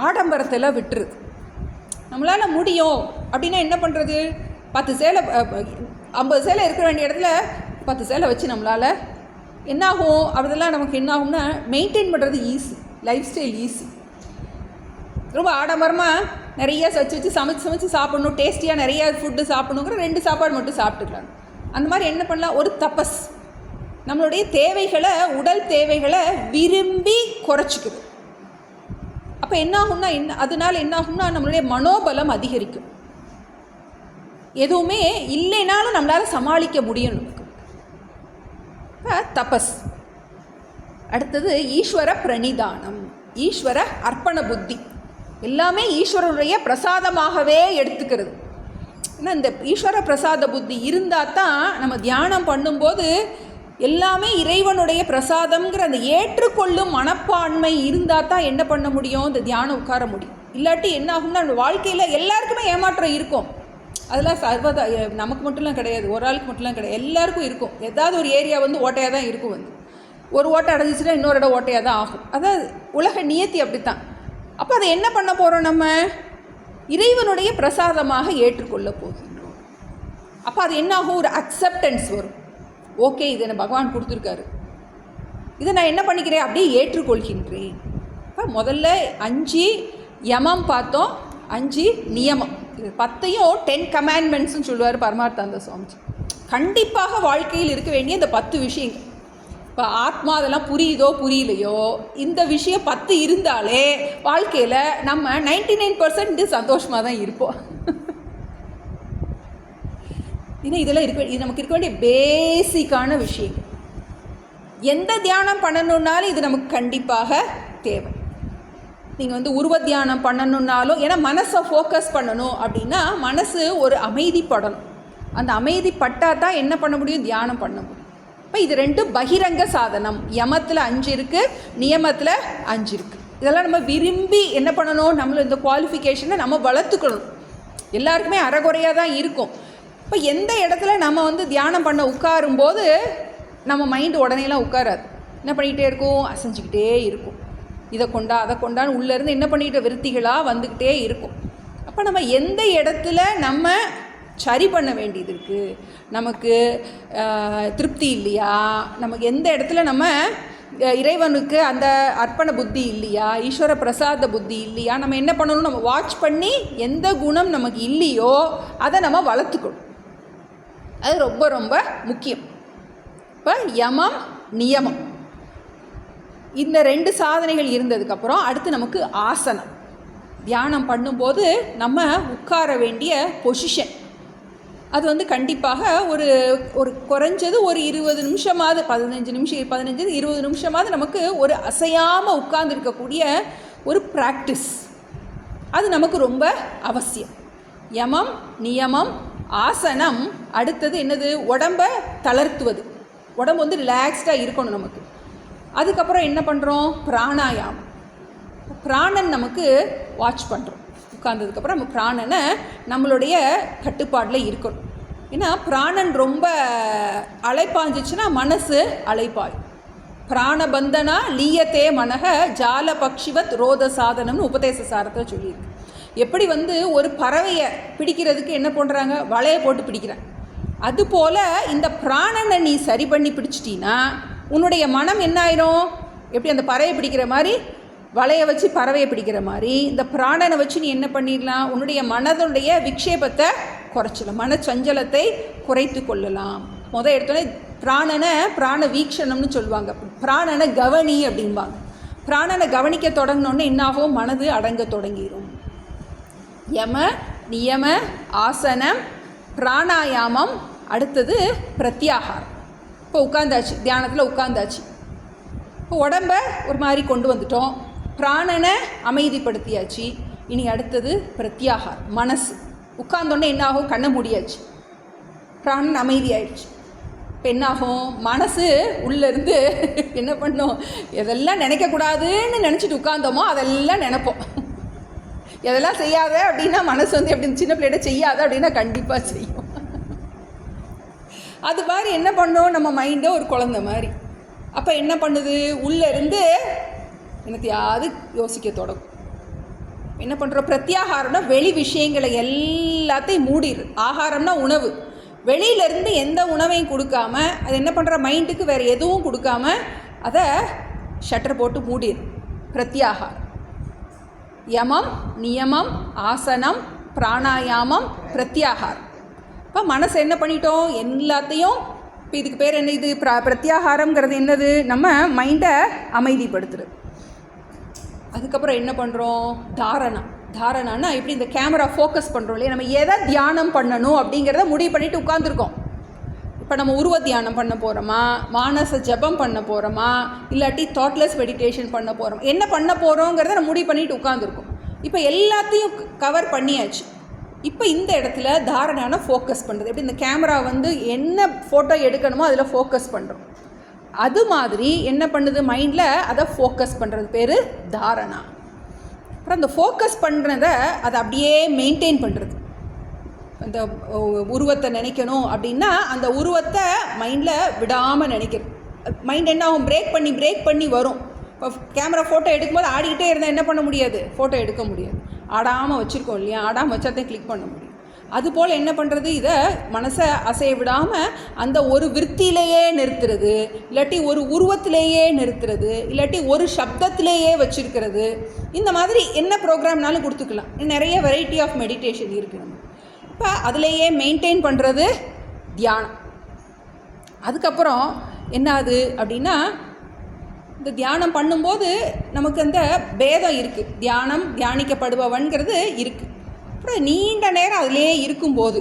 ஆடம்பரத்தெல்லாம் விட்டுருது. நம்மளால் முடியும் அப்படின்னா என்ன பண்ணுறது, 10 சேலை 50 சேலை இருக்கிற வேண்டிய இடத்துல 10 சேலை வச்சு நம்மளால் என்னாகும், அதெல்லாம் நமக்கு என்ன ஆகும்னா மெயின்டைன் பண்ணுறது ஈஸி, லைஃப் ஸ்டைல் ஈஸி. ரொம்ப ஆடம்பரமாக நிறைய வச்சு சமைச்சு சாப்பிடணும், டேஸ்டியாக நிறைய ஃபுட்டு சாப்பிடணுங்கிற 2 சாப்பாடு மட்டும் சாப்பிட்டுக்கலாம். அந்த மாதிரி என்ன பண்ணலாம், ஒரு தபஸ். நம்மளுடைய தேவைகளை, உடல் தேவைகளை விரும்பி குறைச்சிக்குது. அப்போ என்னாகும்னா அதனால் என்னாகும்னா நம்மளுடைய மனோபலம் அதிகரிக்கும். எதுவுமே இல்லைனாலும் நம்மளால் சமாளிக்க முடியும் நமக்கு. தபஸ். அடுத்தது ஈஸ்வர பிரணிதானம், ஈஸ்வர அர்ப்பண புத்தி. எல்லாமே ஈஸ்வரனுடைய பிரசாதமாகவே எடுத்துக்கிறது. ஏன்னா இந்த ஈஸ்வர பிரசாத புத்தி இருந்தால் தான் நம்ம தியானம் பண்ணும்போது எல்லாமே இறைவனுடைய பிரசாதம்ங்கிற அந்த ஏற்றுக்கொள்ளும் மனப்பான்மை இருந்தால் தான் என்ன பண்ண முடியும், இந்த தியானம் உட்கார முடியும். இல்லாட்டி என்ன ஆகும்னா நம்ம வாழ்க்கையில் எல்லாருக்குமே ஏமாற்றம் இருக்கும். அதெல்லாம் சர்வதா நமக்கு மட்டும்லாம் கிடையாது, ஒரு ஆளுக்கு மட்டும்லாம் கிடையாது, எல்லாருக்கும் இருக்கும். ஏதாவது ஒரு ஏரியா ஓட்டையாக தான் இருக்கும். ஒரு ஓட்டை அடைஞ்சிச்சுன்னா இன்னொரு இடம் ஓட்டையாக தான் ஆகும். அதாவது உலக நியத்தி அப்படித்தான். அப்போ அதை என்ன பண்ண போகிறோம், நம்ம இறைவனுடைய பிரசாதமாக ஏற்றுக்கொள்ள போகின்றோம். அப்போ அது என்னாகும், ஒரு அக்செப்டன்ஸ் வரும். ஓகே, இது என்ன பகவான் கொடுத்துருக்காரு, இதை நான் என்ன பண்ணிக்கிறேன், அப்படியே ஏற்றுக்கொள்கின்றேன். இப்போ முதல்ல 5 யமம் பார்த்தோம், 5 நியமம். இது 10ஐயும் 10 கமாண்ட்மெண்ட்ஸ்ன்னு சொல்லுவார் பரமார்த்தானந்த சுவாமிஜி. கண்டிப்பாக வாழ்க்கையில் இருக்க வேண்டிய இந்த 10 விஷயங்கள். இப்போ ஆத்மா அதெல்லாம் புரியுதோ புரியலையோ, இந்த விஷயம் 10 இருந்தாலே வாழ்க்கையில் நம்ம 99% சந்தோஷமாக தான் இருப்போம். ஏன்னா இதெல்லாம் இது நமக்கு இருக்க வேண்டிய பேசிக்கான விஷயம். எந்த தியானம் பண்ணணுன்னாலும் இது நமக்கு கண்டிப்பாக தேவை. நீங்கள் உருவ தியானம் பண்ணணுன்னாலும், ஏன்னா மனசை ஃபோக்கஸ் பண்ணணும் அப்படின்னா மனசு ஒரு அமைதிப்படணும். அந்த அமைதிப்பட்டால் தான் என்ன பண்ண முடியும், தியானம் பண்ண முடியும். இப்போ இது 2 பகிரங்க சாதனம். யமத்தில் 5 இருக்குது, நியமத்தில் 5 இருக்குது. இதெல்லாம் நம்ம விரும்பி என்ன பண்ணணும், நம்மள இந்த குவாலிஃபிகேஷனை நம்ம வளர்த்துக்கணும். எல்லாருக்குமே அறகுறையாக தான் இருக்கும். இப்போ எந்த இடத்துல நம்ம தியானம் பண்ண உட்காரும்போது நம்ம மைண்டு உடனேலாம் உட்காராது. என்ன பண்ணிக்கிட்டே இருக்கும், அசைஞ்சிக்கிட்டே இருக்கும். இதை கொண்டா அதை கொண்டான்னு உள்ளேருந்து என்ன பண்ணிக்கிட்ட விருத்திகளாக வந்துக்கிட்டே இருக்கும். அப்போ நம்ம எந்த இடத்துல நம்ம சரி பண்ண வேண்டியது இருக்குது, நமக்கு திருப்தி இல்லையா, நமக்கு எந்த இடத்துல நம்ம இறைவனுக்கு அந்த அர்ப்பண புத்தி இல்லையா, ஈஸ்வர பிரசாத புத்தி இல்லையா, நம்ம என்ன பண்ணணும், நம்ம வாட்ச் பண்ணி எந்த குணம் நமக்கு இல்லையோ அதை நம்ம வளர்த்துக்கணும். அது ரொம்ப ரொம்ப முக்கியம். இப்போ யமம் நியமம் இந்த 2 சாதனைகள் இருந்ததுக்கப்புறம் அடுத்து நமக்கு ஆசனம். தியானம் பண்ணும்போது நம்ம உட்கார வேண்டிய பொசிஷன் அது கண்டிப்பாக ஒரு குறைஞ்சது ஒரு 20 நிமிஷமாவது, 15 நிமிஷம் 20 நிமிஷமாவது நமக்கு ஒரு அசையாமல் உட்கார்ந்துருக்கக்கூடிய ஒரு ப்ராக்டிஸ் அது நமக்கு ரொம்ப அவசியம். யமம் நியமம் ஆசனம். அடுத்தது என்னது, உடம்பை தளர்த்துவது. உடம்பு ரிலாக்ஸ்டாக இருக்கணும் நமக்கு. அதுக்கப்புறம் என்ன பண்ணுறோம், பிராணாயாமம். பிராணன் நமக்கு வாட்ச் பண்ணுறோம். உட்கார்ந்ததுக்கப்புறம் நம்ம பிராணனை நம்மளுடைய கட்டுப்பாட்டில் இருக்கணும். ஏன்னா பிராணன் ரொம்ப அலைப்பாஞ்சிச்சுன்னா மனசு அலைப்பாயும். பிராணபந்தனா லீயத்தே மனக ஜால பக்ஷிவத் ரோத சாதனம்னு உபதேச சாரத்தில் சொல்லியிருக்கு. எப்படி ஒரு பறவையை பிடிக்கிறதுக்கு என்ன பண்ணுறாங்க, வலையை போட்டு பிடிக்கிறாங்க. அதுபோல் இந்த பிராணனை நீ சரி பண்ணி பிடிச்சிட்டின்னா உன்னுடைய மனம் என்ன ஆயிரும், எப்படி அந்த பறவையை பிடிக்கிற மாதிரி, வலையை வச்சு பறவையை பிடிக்கிற மாதிரி இந்த பிராணனை வச்சு நீ என்ன பண்ணிடலாம், உன்னுடைய மனதுடைய விக்ஷேபத்தை குறைச்சலாம், மனச்சஞ்சலத்தை குறைத்து கொள்ளலாம். எடுத்தோடனே பிராணனை பிராண வீக்ஷணம்னு சொல்லுவாங்க. பிராணனை கவனி அப்படிம்பாங்க. பிராணனை கவனிக்க தொடங்கினோன்னு என்னாகும், மனது அடங்க தொடங்கிடும். யம நியம ஆசனம் பிராணாயாமம். அடுத்தது பிரத்யாகாரம். இப்போ உட்காந்தாச்சு, தியானத்தில் உட்காந்தாச்சு. இப்போ உடம்பை ஒரு மாதிரி கொண்டு வந்துட்டோம், பிராணனை அமைதிப்படுத்தியாச்சு. இனி அடுத்தது பிரத்யாகாரம். மனசு உட்கார்ந்தோடனே என்னாகும், கண்ணை மூடியாச்சு, பிராணன் அமைதி ஆயிடுச்சு. இப்போ என்னாகும், மனசு உள்ளேருந்து என்ன பண்ணோம், எதெல்லாம் நினைக்கக்கூடாதுன்னு நினச்சிட்டு உட்கார்ந்தோமோ அதெல்லாம் நினைப்போம். எதெல்லாம் செய்யாத அப்படின்னா மனசு எப்படி சின்ன பிள்ளைகிட்ட செய்யாத அப்படின்னா கண்டிப்பாக செய்யும். அது மாதிரி என்ன பண்ணோம், நம்ம மைண்டை ஒரு குழந்தை மாதிரி. அப்போ என்ன பண்ணுது, உள்ளேருந்து என்னத்தையாவது யோசிக்க தொடங்கும். என்ன பண்ணுறோம், பிரத்யாகாரம்னா வெளி விஷயங்களை எல்லாத்தையும் மூடிடு. ஆகாரம்னா உணவு. வெளியிலேருந்து எந்த உணவையும் கொடுக்காம அது என்ன பண்ணுற, மைண்டுக்கு வேறு எதுவும் கொடுக்காம அதை ஷட்டர் போட்டு மூடிடு. பிரத்யாகாரம். யமம் நியமம் ஆசனம் பிராணாயாமம் பிரத்யாகாரம். இப்போ மனசை என்ன பண்ணிட்டோம், எல்லாத்தையும். இப்போ இதுக்கு பேர் என்ன, இது பிரத்யாகாரம்ங்கிறது என்னது, நம்ம மைண்டை அமைதிப்படுத்துறது. அதுக்கப்புறம் என்ன பண்ணுறோம், தாரணான்னா எப்படி இந்த கேமரா ஃபோக்கஸ் பண்ணுறோம் இல்லையா, நம்ம எதை தியானம் பண்ணணும் அப்படிங்கிறத முடிவு பண்ணிவிட்டு உட்காந்துருக்கோம். இப்போ நம்ம உருவ தியானம் பண்ண போகிறோமா, மானச ஜபம் பண்ண போகிறோமா, இல்லாட்டி தாட்லெஸ் மெடிடேஷன் பண்ண போகிறோமா, என்ன பண்ண போகிறோங்கிறத நம்ம முடிவு பண்ணிவிட்டு உட்காந்துருக்கோம். இப்போ எல்லாத்தையும் கவர் பண்ணியாச்சு. இப்போ இந்த இடத்துல தாரணான ஃபோக்கஸ் பண்ணுறது. எப்படி இந்த கேமரா என்ன ஃபோட்டோ எடுக்கணுமோ அதில் ஃபோக்கஸ் பண்ணுறோம். அது மாதிரி என்ன பண்ணுது, மைண்டில் அதை ஃபோக்கஸ் பண்ணுறது பேர் தாரணா. அப்புறம் அந்த ஃபோக்கஸ் பண்ணுறத அதை அப்படியே மெயின்டைன் பண்ணுறது. அந்த உருவத்தை நினைக்கணும் அப்படின்னா அந்த உருவத்தை மைண்டில் விடாமல் நினைக்கிறது. மைண்ட் என்ன ஆகும், பிரேக் பண்ணி வரும். இப்போ கேமரா ஃபோட்டோ எடுக்கும்போது ஆடிக்கிட்டே இருந்தால் என்ன பண்ண முடியாது, ஃபோட்டோ எடுக்க முடியாது. ஆடாமல் வச்சுருக்கோம் இல்லையா, ஆடாமல் வச்சா தான் கிளிக் பண்ண முடியும். அதுபோல் என்ன பண்ணுறது, இதை மனசை அசைய விடாமல் அந்த ஒரு விற்த்தியிலேயே நிறுத்துறது, இல்லாட்டி ஒரு உருவத்திலேயே நிறுத்துறது, இல்லாட்டி ஒரு சப்தத்திலேயே வச்சுருக்கிறது. இந்த மாதிரி என்ன ப்ரோக்ராம்னாலும் கொடுத்துக்கலாம். நிறைய வெரைட்டி ஆஃப் மெடிடேஷன் இருக்குது நம்ம. இப்போ அதிலேயே மெயின்டைன் பண்ணுறது தியானம். அதுக்கப்புறம் என்ன ஆகுது அப்படின்னா, இந்த தியானம் பண்ணும்போது நமக்கு அந்த பேதம் இருக்குது. தியானிக்கப்படுபவன்கிறது இருக்குது. அப்புறம் நீண்ட நேரம் அதிலே இருக்கும்போது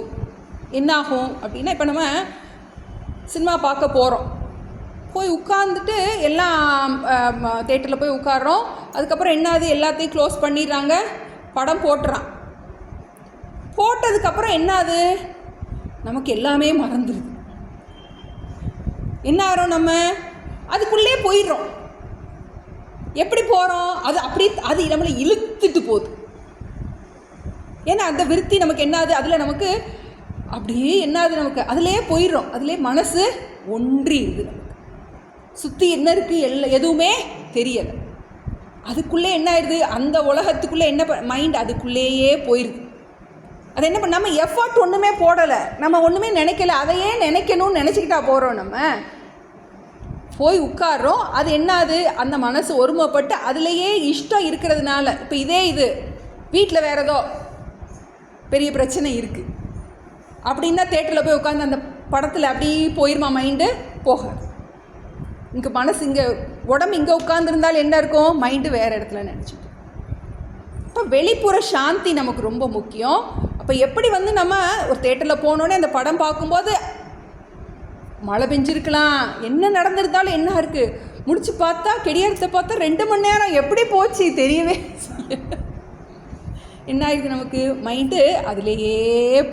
என்னாகும் அப்படின்னா, இப்போ நம்ம சினிமா பார்க்க போகிறோம், போய் உட்கார்ந்துட்டு எல்லாம் தேட்டரில் போய் உட்கார்றோம். அதுக்கப்புறம் என்னாது, எல்லாத்தையும் க்ளோஸ் பண்ணிடுறாங்க, படம் போட்டுறான். போட்டதுக்கப்புறம் என்னாது, நமக்கு எல்லாமே மறந்துடுது. என்ன ஆகிறோம், நம்ம அதுக்குள்ளே போயிடுறோம். எப்படி போகிறோம், அது நம்மளை இழுத்துட்டு போகுது. ஏன்னா அந்த விருத்தி நமக்கு என்னாது, அதில் நமக்கு அப்படியே என்னாது, நமக்கு அதிலே போயிடுறோம். அதிலே மனசு ஒன்றிடுது. நமக்கு சுற்றி என்ன இருக்குது எதுவுமே தெரியலை. அதுக்குள்ளே என்ன ஆயிடுது, அந்த உலகத்துக்குள்ளே என்ன மைண்ட் அதுக்குள்ளேயே போயிடுது. அது என்ன பண்ண, நம்ம எஃபர்ட் ஒன்றுமே போடலை, நம்ம ஒன்றுமே நினைக்கல, அதையே நினைக்கணும்னு நினச்சிக்கிட்டா போகிறோம். நம்ம போய் உட்கார்றோம், அது என்னாது, அந்த மனசு ஒருமைப்பட்டு அதுலேயே இஷ்டம் இருக்கிறதுனால. இப்போ இது வீட்டில் வேறு ஏதோ பெரிய பிரச்சனை இருக்குது அப்படின்னா தேட்டரில் போய் உட்காந்து அந்த படத்தில் அப்படி போயிருமா மைண்டு, போகாது. இங்கே மனசு, இங்கே உடம்பு இங்கே உட்காந்துருந்தாலும் என்ன இருக்கும், மைண்டு வேறு இடத்துல நினச்சிட்டு. இப்போ வெளிப்புற சாந்தி நமக்கு ரொம்ப முக்கியம். அப்போ எப்படி நம்ம ஒரு தேட்டரில் போனோடனே அந்த படம் பார்க்கும்போது மழை பெஞ்சிருக்கலாம், என்ன நடந்திருந்தாலும் என்ன இருக்குது, முடிச்சு பார்த்தா கெடியாரத்தை பார்த்தா 2 மணி நேரம் எப்படி போச்சு தெரியவே என்ன ஆயிடுது, நமக்கு மைண்டு அதிலேயே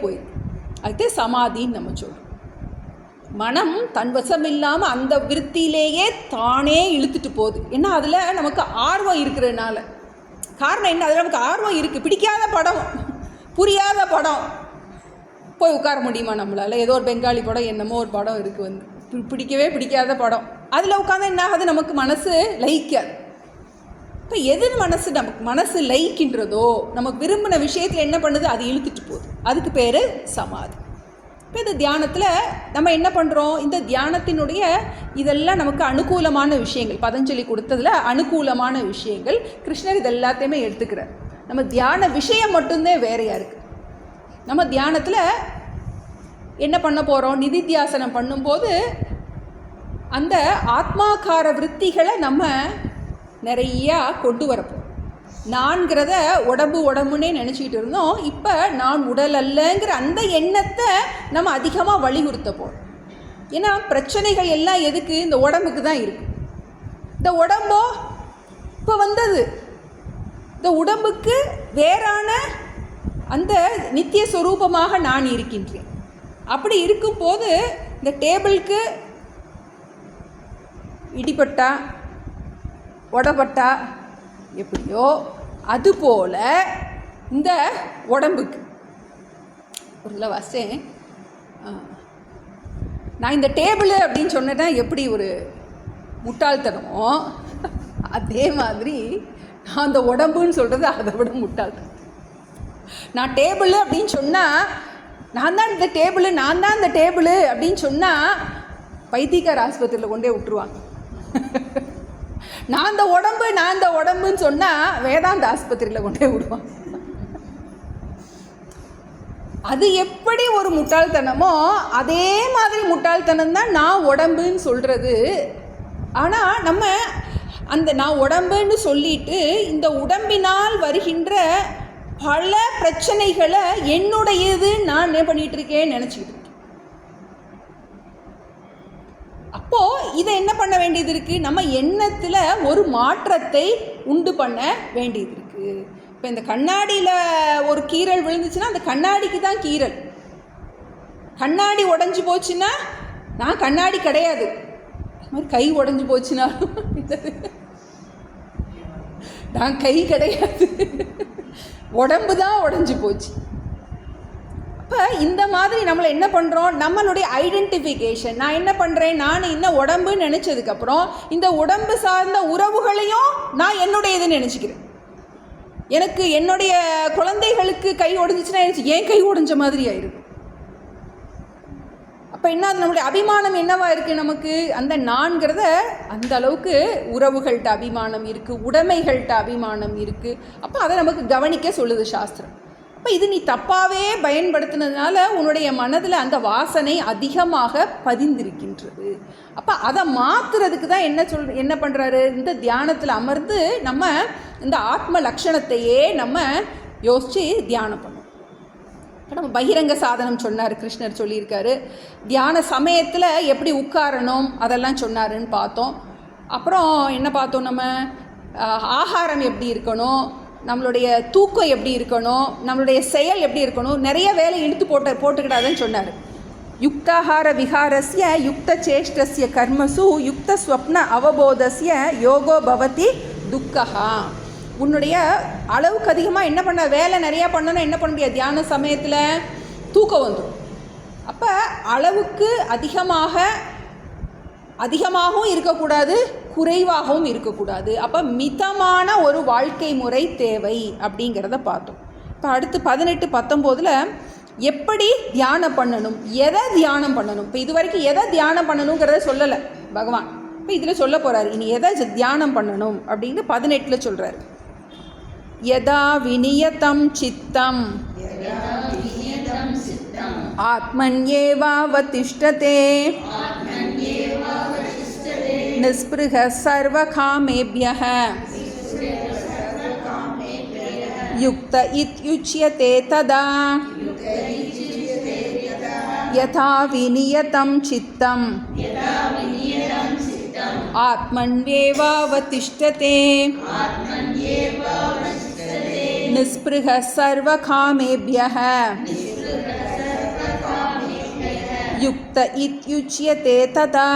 போயிடுது. அதுக்கு சமாதின்னு நம்ம சொல்கிறோம். மனம் தன்வசம் இல்லாமல் அந்த விருத்தியிலேயே தானே இழுத்துட்டு போகுது. ஏன்னா அதில் நமக்கு ஆர்வம் இருக்கிறதுனால. காரணம் என்ன, அதில் நமக்கு ஆர்வம் இருக்குது. பிடிக்காத படம், புரியாத படம் போய் உட்கார முடியுமா நம்மளால்? ஏதோ ஒரு பெங்காலி படம், என்னமோ ஒரு படம் இருக்குது, பிடிக்காத படம், அதில் உட்காந்து என்ன ஆகுது, நமக்கு மனசு லயிக்காது. இப்போ எது நமக்கு மனசு லயிக்கின்றதோ, நமக்கு விரும்பின விஷயத்தில் என்ன பண்ணுது, அது இழுத்துட்டு போகுது. அதுக்கு பேர் சமாதி. இப்போ இந்த தியானத்தில் நம்ம என்ன பண்ணுறோம், இந்த தியானத்தினுடைய இதெல்லாம் நமக்கு அனுகூலமான விஷயங்கள், பதஞ்சலி கொடுத்ததில் அனுகூலமான விஷயங்கள். கிருஷ்ணர் இது எல்லாத்தையுமே எடுத்துக்கிறார். நம்ம தியான விஷயம் மட்டும்தான் வேறையாக இருக்குது. நம்ம தியானத்தில் என்ன பண்ண போகிறோம், நிதித்தியாசனம் பண்ணும்போது அந்த ஆத்மாக்கார விற்த்திகளை நம்ம நிறையா கொண்டு வரப்போம். நான்கிறத உடம்புன்னே நினச்சிக்கிட்டு இருந்தோம். இப்போ நான் உடல் அல்லங்கிற அந்த எண்ணத்தை நம்ம அதிகமாக வலியுறுத்த போகிறோம். ஏன்னா பிரச்சனைகள் எல்லாம் எதுக்கு, இந்த உடம்புக்கு தான் இருக்குது. இந்த உடம்போ இப்போ வந்தது, இந்த உடம்புக்கு வேறான அந்த நித்திய சொரூபமாக நான் இருக்கின்றேன். அப்படி இருக்கும்போது இந்த டேபிளுக்கு இடிப்பட்டா உடப்பட்டா எப்படியோ அதுபோல் இந்த உடம்புக்கு ஒரு இதில் வசேன், நான் இந்த டேபிள் அப்படின்னு சொன்னேன்னா எப்படி ஒரு முட்டாள்தனமோ, அதே மாதிரி நான் அந்த உடம்புன்னு சொல்கிறது அதை விட முட்டாள்தனம். நான் டேபிள் அப்படின்னு சொன்னால், நான் தான் இந்த டேபிள் அப்படின்னு சொன்னால் பைத்தியக்கார ஆஸ்பத்திரியில் கொண்டே விட்டுருவாங்க. நான் இந்த உடம்புன்னு சொன்னால் வேதாந்த ஆஸ்பத்திரியில் கொண்டே விடுவாங்க. அது எப்படி ஒரு முட்டாள்தனமோ அதே மாதிரி முட்டாள்தனம் தான் நான் உடம்புன்னு சொல்கிறது. ஆனால் நம்ம அந்த நான் உடம்புன்னு சொல்லிட்டு இந்த உடம்பினால் வருகின்ற பல பிரச்சனைகளை என்னுடையது நான் என்ன பண்ணிகிட்டு இருக்கேன்னு நினச்சிக்கிட்டு இருக்கேன். அப்போது இதை என்ன பண்ண வேண்டியது இருக்குது, நம்ம எண்ணத்தில் ஒரு மாற்றத்தை உண்டு பண்ண வேண்டியது இருக்குது. இப்போ இந்த கண்ணாடியில் ஒரு கீறல் விழுந்துச்சுன்னா அந்த கண்ணாடிக்கு தான் கீறல். கண்ணாடி உடஞ்சி போச்சுன்னா நான் கண்ணாடி கிடையாது. அது மாதிரி கை உடஞ்சி போச்சுன்னா நான் கை கிடையாது, உடம்பு தான் உடஞ்சி போச்சு. அப்போ இந்த மாதிரி நம்மளை என்ன பண்ணுறோம், நம்மளுடைய ஐடென்டிஃபிகேஷன், நான் என்ன பண்ணுறேன், நான் இன்னும் உடம்புன்னு நினச்சதுக்கப்புறம் இந்த உடம்பு சார்ந்த உறவுகளையும் நான் என்னுடையதுன்னு நினச்சிக்கிறேன். எனக்கு என்னுடைய குழந்தைகளுக்கு கை உடைஞ்சிச்சுன்னா ஏன் கை உடைஞ்ச மாதிரி ஆயிருக்கு. அப்போ என்ன, நம்மளுடைய அபிமானம் என்னவா இருக்குது நமக்கு? அந்த நான்கிறத அந்த அளவுக்கு உறவுகள்கிட்ட அபிமானம் இருக்குது, உடைமைகள்கிட்ட அபிமானம் இருக்குது. அப்போ அதை நமக்கு கவனிக்க சொல்லுது சாஸ்திரம். அப்போ இது நீ தப்பாகவே பயன்படுத்தினதுனால உன்னுடைய மனதில் அந்த வாசனை அதிகமாக பதிந்திருக்கின்றது. அப்போ அதை மாற்றுறதுக்கு தான் என்ன பண்ணுறாரு, இந்த தியானத்தில் அமர்ந்து நம்ம இந்த ஆத்ம லக்ஷணத்தையே நம்ம யோசித்து தியானம் பண்ணோம். நம்ம பகிரங்க சாதனம் சொன்னார், கிருஷ்ணர் சொல்லியிருக்காரு. தியான சமயத்தில் எப்படி உட்காரணும் அதெல்லாம் சொன்னாருன்னு பார்த்தோம். அப்புறம் என்ன பார்த்தோம், நம்ம ஆகாரம் எப்படி இருக்கணும், நம்மளுடைய தூக்கம் எப்படி இருக்கணும், நம்மளுடைய செயல் எப்படி இருக்கணும், நிறைய வேலை இழுத்து போட்டுக்கிடாதுன்னு சொன்னார். யுக்தாஹார விஹாரஸ்ய யுக்த சேஷ்டஸ்ய கர்மசு யுக்த ஸ்வப்ன அவபோதஸ்ய யோகோ பவதி துக்கஹா. உன்னுடைய அளவுக்கு அதிகமாக என்ன பண்ண வேலை நிறையா பண்ணணும், என்ன பண்ண முடியாது, தியான சமயத்தில் தூக்கம் வந்துடும். அப்போ அளவுக்கு அதிகமாகவும் இருக்கக்கூடாது, குறைவாகவும் இருக்கக்கூடாது. அப்போ மிதமான ஒரு வாழ்க்கை முறை தேவை அப்படிங்கிறத பார்த்தோம். இப்போ அடுத்து 18, 19 எப்படி தியானம் பண்ணணும், எதை தியானம் பண்ணணும். இப்போ இது வரைக்கும் எதை தியானம் பண்ணணுங்கிறத சொல்லலை பகவான். இப்போ இதில் சொல்ல போகிறார் இனி எதை தியானம் பண்ணணும் அப்படின்னு 18 சொல்கிறார். யதா விநியதம் சித்தம் ஆத்மன்யேவாவதிஷ்டதே நிஸ்பிருஹ சர்வகாமேப்யஹ யுக்த இத்யுச்யதே ததா யதா விநியதம் சித்தம் ஆத்மன்யேவாவதிஷ்டதே நிஸ்பிருஹ சர்வகாமேப்யஹ யுக்த இத்யுச்யதே ததா.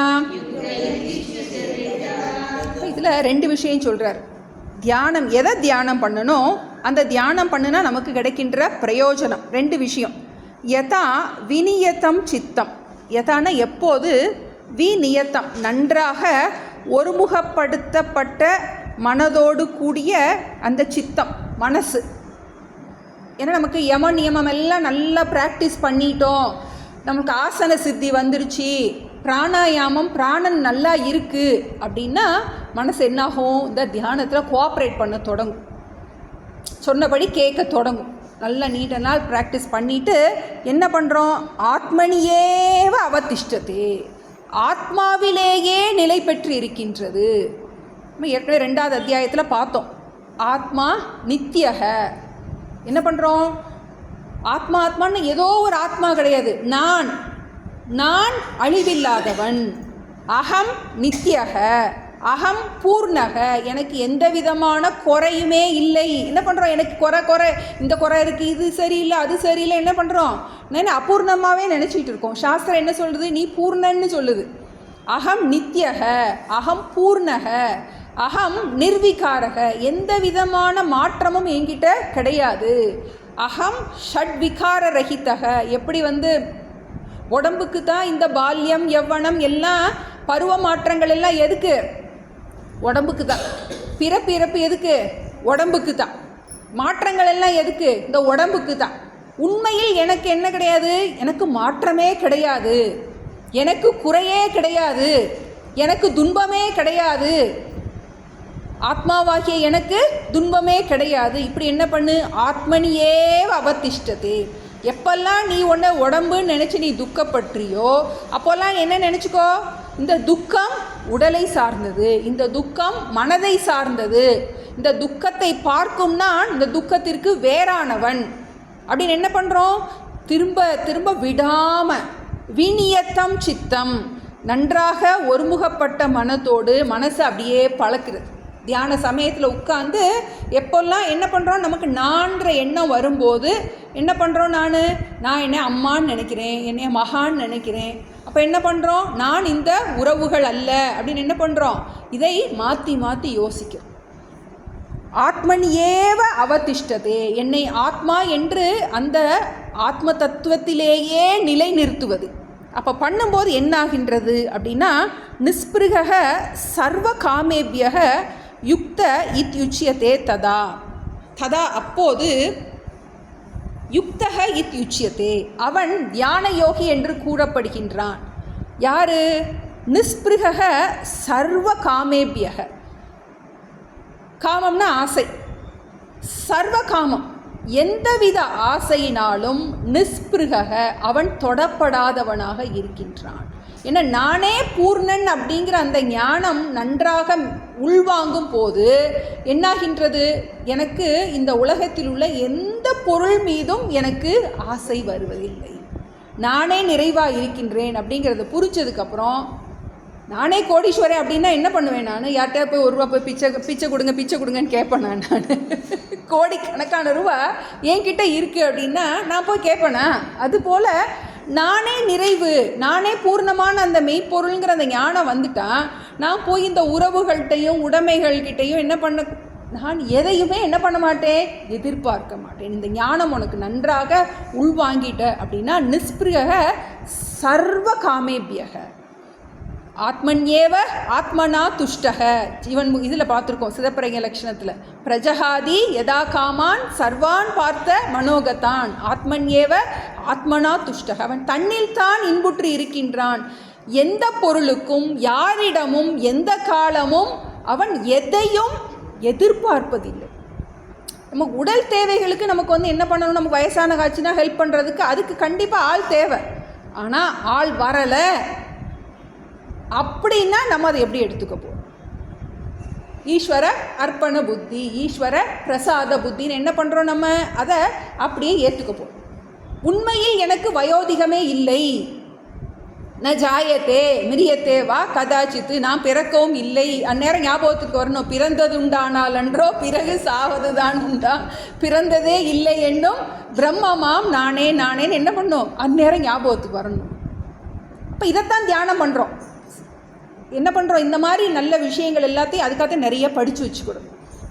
இதில் 2 விஷயம் சொல்கிறார். தியானம் எதை தியானம் பண்ணணும், அந்த தியானம் பண்ணுனா நமக்கு கிடைக்கின்ற பிரயோஜனம் 2 விஷயம். யதா விநியதம் சித்தம், யதான எப்போது, விநியத்தம் நன்றாக ஒருமுகப்படுத்தப்பட்ட மனதோடு கூடிய அந்த சித்தம் மனசு. ஏன்னா நமக்கு யம நியமம் எல்லாம் நல்லா ப்ராக்டிஸ் பண்ணிட்டோம், நமக்கு ஆசன சித்தி வந்துருச்சு, பிராணாயாமம் பிராணன் நல்லா இருக்குது அப்படின்னா மனசு என்னாகும், இந்த தியானத்தில் கோஆப்ரேட் பண்ண தொடங்கும், சொன்னபடி கேட்க தொடங்கும். நல்லா நீண்ட நாள் ப்ராக்டிஸ் பண்ணிவிட்டு என்ன பண்ணுறோம், ஆத்மனியேவ அவதிஷ்டதே, ஆத்மாவிலேயே நிலை பெற்று இருக்கின்றது. நம்ம ஏற்கனவே 2வது அத்தியாயத்தில் பார்த்தோம். ஆத்மா நித்தியக. என்ன பண்ணுறோம், ஆத்மான்னு ஏதோ ஒரு ஆத்மா கிடையாது, நான் அழிவில்லாதவன், அகம் நித்தியக, அகம் பூர்ணக, எனக்கு எந்த விதமான குறையுமே இல்லை. என்ன பண்ணுறோம், எனக்கு குறை இந்த குறை இருக்குது, இது சரியில்லை அது சரியில்லை, என்ன பண்ணுறோம், நான் அபூர்ணமாகவே நினச்சிக்கிட்டு இருக்கோம். சாஸ்திரம் என்ன சொல்லுது, நீ பூர்ணன்னு சொல்லுது. அகம் நித்தியக, அகம் பூர்ணக, அகம் நிர்விகாரக, எந்த விதமான மாற்றமும் என்கிட்ட கிடையாது. அகம் ஷட்விகார ரஹிதக, எப்படி உடம்புக்கு தான் இந்த பால்யம் யவ்வனம் எல்லாம் பருவ மாற்றங்கள் எல்லாம் எதுக்கு, உடம்புக்கு தான். பிறப்பு எதுக்கு, உடம்புக்கு தான். மாற்றங்கள் எல்லாம் எதுக்கு, இந்த உடம்புக்கு தான். உண்மையில் எனக்கு என்ன கிடையாது, எனக்கு மாற்றமே கிடையாது, எனக்கு குறையே கிடையாது, எனக்கு துன்பமே கிடையாது, ஆத்மாவாகிய எனக்கு துன்பமே கிடையாது. இப்படி என்ன பண்ணு, ஆத்மனியேவ அவதிஷ்டதே. எப்பெல்லாம் நீ உடம்புன்னு நினச்சி நீ துக்கப்பற்றியோ அப்போல்லாம் என்ன நினச்சிக்கோ, இந்த துக்கம் உடலை சார்ந்தது, இந்த துக்கம் மனதை சார்ந்தது, இந்த துக்கத்தை பார்க்கும் நான் இந்த துக்கத்திற்கு வேறானவன் அப்படின்னு என்ன பண்ணுறோம், திரும்ப திரும்ப விடாமல் விநியத்தம் சித்தம், நன்றாக ஒருமுகப்பட்ட மனத்தோடு மனசை அப்படியே பழக்கிறது. தியான சமயத்தில் உட்காந்து எப்போல்லாம் என்ன பண்ணுறோம், நமக்கு நான்ற எண்ணம் வரும்போது என்ன பண்ணுறோம், நான் என்னை அம்மான்னு நினைக்கிறேன், என்னை மகான்னு நினைக்கிறேன். அப்போ என்ன பண்ணுறோம், நான் இந்த உறவுகள் அல்ல அப்படின்னு என்ன பண்ணுறோம், இதை மாற்றி மாற்றி யோசிக்கிறோம். ஆத்மனியேவ அவதிஷ்டதே, என்னை ஆத்மா என்று அந்த ஆத்ம தத்துவத்திலேயே நிலை நிறுத்துவது. அப்போ பண்ணும்போது என்னாகின்றது அப்படின்னா, நிஸ்பிருக சர்வ காமேபியக யுக்த இத்யுச்சியதே ததா. ததா அப்போது யுக்தக இத்யுச்சியதே, அவன் தியான யோகி என்று கூறப்படுகின்றான். யாரு? நிஸ்பிருக சர்வ காமேபியக. காமம்னா ஆசை. சர்வ காமம், எந்தவித ஆசையினாலும் நிஸ்பிருக, அவன் தொடப்படாதவனாக இருக்கின்றான். ஏன்னா நானே பூர்ணன் அப்படிங்கிற அந்த ஞானம் நன்றாக உள்வாங்கும் போது என்னாகின்றது? எனக்கு இந்த உலகத்தில் உள்ள எந்த பொருள் மீதும் எனக்கு ஆசை வருவதில்லை. நானே நிறைவாக இருக்கின்றேன் அப்படிங்கிறத புரிஞ்சதுக்கப்புறம் நானே கோடீஸ்வரன் அப்படின்னா என்ன பண்ணுவேன்? நான் யார்கிட்ட போய் ஒரு ரூபா போய் பிச்சை கொடுங்கன்னு கேட்பேன். நான் கோடிக்கணக்கான ரூபா என்கிட்ட இருக்குது அப்படின்னா நான் போய் கேட்பேனா? அதுபோல் நானே நிறைவு, நானே பூர்ணமான அந்த மெய்ப்பொருளுங்கிற அந்த ஞானம் வந்துட்டா நான் போய் இந்த உறவுகள்கிட்டையும் உடைமைகள்கிட்டையும் என்ன பண்ண, நான் எதையுமே என்ன பண்ண மாட்டேன், எதிர்பார்க்க மாட்டேன். இந்த ஞானம் உனக்கு நன்றாக உள்வாங்கிட்ட அப்படின்னா நிஸ்பிருக சர்வ காமேபியக ஆத்மன்யேவ ஆத்மனா துஷ்டக. இவன் இதில் பார்த்துருக்கோம் சிதப்பரங்க லட்சணத்தில், பிரஜகாதி யதா காமான் சர்வான் பார்த்த மனோகத்தான் ஆத்மன்யேவ ஆத்மனா துஷ்டக. அவன் தன்னில் தான் இன்புற்று இருக்கின்றான். எந்த பொருளுக்கும் யாரிடமும் எந்த காலமும் அவன் எதையும் எதிர்பார்ப்பதில்லை. நமக்கு உடல் தேவைகளுக்கு நமக்கு என்ன பண்ணணும்? நமக்கு வயசான காட்சினா ஹெல்ப் பண்ணுறதுக்கு அதுக்கு கண்டிப்பாக ஆள் தேவை. ஆனால் ஆள் வரலை அப்படின்னா நம்ம அதை எப்படி எடுத்துக்க போகிறோம்? ஈஸ்வர அர்ப்பண புத்தி, ஈஸ்வர பிரசாத புத்தின்னு என்ன பண்ணுறோம்? நம்ம அதை அப்படியே ஏற்றுக்க போகிறோம். உண்மையில் எனக்கு வயோதிகமே இல்லை, ந ஜாயத்தே மிரியத்தே வா கதாச்சித்து, நான் பிறக்கவும் இல்லை. அந்நேரம் ஞாபகத்துக்கு வரணும், பிறந்தது உண்டானால் அன்றோ பிறகு சாவது தான் உண்டா, பிறந்ததே இல்லை என்னும் பிரம்மமாம் நானே நானேன்னு என்ன பண்ணும்? அந்நேரம் ஞாபகத்துக்கு வரணும். அப்போ இதைத்தான் தியானம் பண்ணுறோம். என்ன பண்ணுறோம்? இந்த மாதிரி நல்ல விஷயங்கள் எல்லாத்தையும் அதுக்காக நிறைய படித்து வச்சுக்கணும்.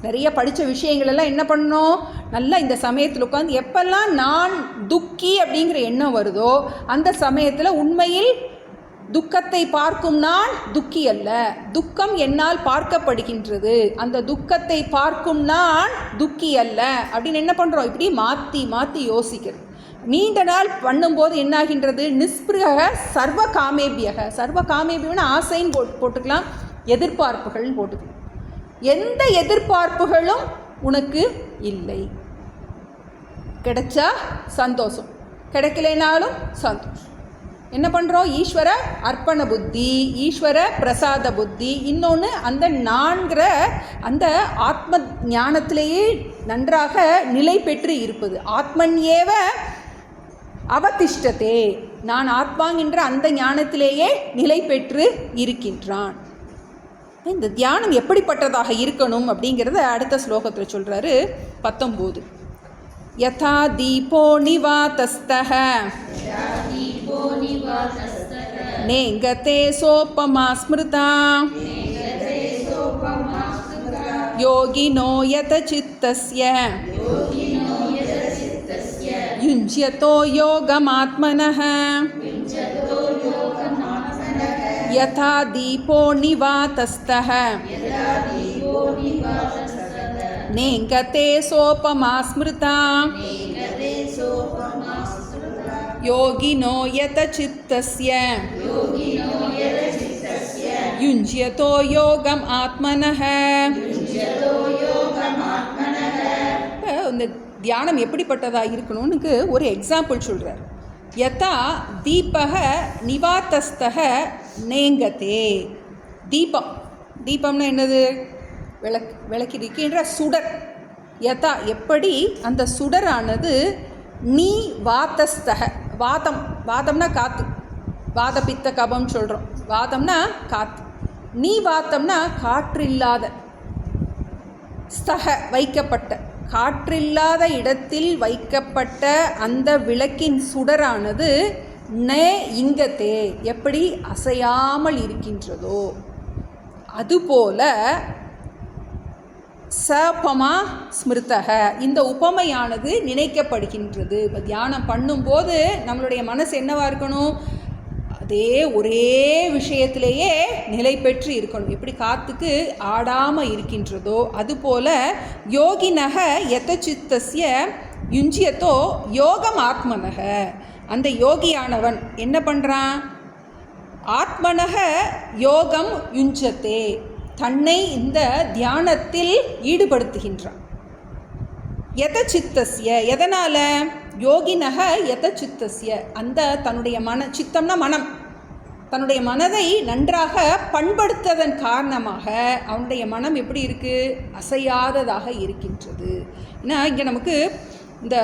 நிறைய படித்த விஷயங்கள் எல்லாம் என்ன பண்ணணும்? நல்லா இந்த சமயத்தில் உட்காந்து எப்பெல்லாம் நான் துக்கி அப்படிங்கிற எண்ணம் வருதோ அந்த சமயத்தில் உண்மையில் துக்கத்தை பார்க்கும் நான் துக்கி அல்ல, துக்கம் என்னால் பார்க்கப்படுகின்றது, அந்த துக்கத்தை பார்க்கும் நான் துக்கி அல்ல அப்படின்னு என்ன பண்ணுறோம்? இப்படி மாற்றி மாற்றி யோசிக்கிறது. நீண்ட நாள் பண்ணும்போது என்னாகின்றது? நிஸ்பிருக சர்வ காமேபியக. சர்வ காமேபியன்னு ஆசைன்னு போட்டுக்கலாம், எதிர்பார்ப்புகள்னு போட்டுக்கலாம். எந்த எதிர்பார்ப்புகளும் உனக்கு இல்லை. கிடைச்சா சந்தோஷம், கிடைக்கலைனாலும் சந்தோஷம். என்ன பண்ணுறோம்? ஈஸ்வர அர்ப்பண புத்தி, ஈஸ்வர பிரசாத புத்தி. இன்னொன்று அந்த நான்கிற அந்த ஆத்ம ஞானத்திலேயே நன்றாக நிலை பெற்று இருப்பது. ஆத்மன்யேவ அவதிஷ்டதே, நான் ஆத்மாங்கின்ற அந்த ஞானத்திலேயே நிலை பெற்று இருக்கின்றான். இந்த தியானம் எப்படிப்பட்டதாக இருக்கணும் அப்படிங்கிறத அடுத்த ஸ்லோகத்தில் சொல்கிறாரு. 19 யதா தீபோ நிவாதஸ்தஹ நேங்கதே சோபமா ஸ்மிருதா யோகினோ யத சித்தஸ்ய யுஞ்யதோ யோகமாத்மனஹ யதா தீபோ நிவாதஸ்தஹ நேங்கதே சோபமா ஸ்மிருதா யோகினோ யத சித்தஸ்ய யுஞ்யதோ யோகம் ஆத்மனஹ. இந்த தியானம் எப்படிப்பட்டதாக இருக்கணும்னுக்கு ஒரு எக்ஸாம்பிள் சொல்கிறார். யதா தீபக நிவாதஸ்தக நேங்கதே. தீபம், தீபம்னா என்னது? விளக்கி இருக்கின்ற சுடர். யதா எப்படி அந்த சுடரானது நீ வாதஸ்தக, வாதம், வாதம்னா காற்று, வாத பித்த கபம் சொல்கிறோம். வாதம்னா காற்று, நீ வாத்தம்னா காற்றில்லாத, ஸ்தக வைக்கப்பட்ட, காற்றில்லாத இடத்தில் வைக்கப்பட்ட அந்த விளக்கின் சுடரானது நே இங்கத்தே எப்படி அசையாமல் இருக்கின்றதோ அதுபோல சபமா ஸ்மிருதக இந்த உபமையானது நினைக்கப்படுகின்றது. இப்போ தியானம் பண்ணும்போது நம்மளுடைய மனசு என்னவாக இருக்கணும்? அதே ஒரே விஷயத்திலேயே நிலை பெற்று இருக்கணும். எப்படி காற்றுக்கு ஆடாமல் இருக்கின்றதோ அதுபோல் யோகினக யதசித்தஸ்ய யுஞ்சியத்தோ யோகம் ஆத்மனக, அந்த யோகியானவன் என்ன பண்ணுறான்? ஆத்மனக யோகம் யுஞ்சத்தே, தன்னை இந்த தியானத்தில் ஈடுபடுத்துகின்றான். யதசித்தஸ்ய, எதனால்? யோகினக யதசித்தஸ்ய, அந்த தன்னுடைய சித்தம்னா மனம், தன்னுடைய மனதை நன்றாக பண்படுத்ததன் காரணமாக அவனுடைய மனம் எப்படி இருக்குது? அசையாததாக இருக்கின்றது. ஏன்னா இங்கே நமக்கு இந்த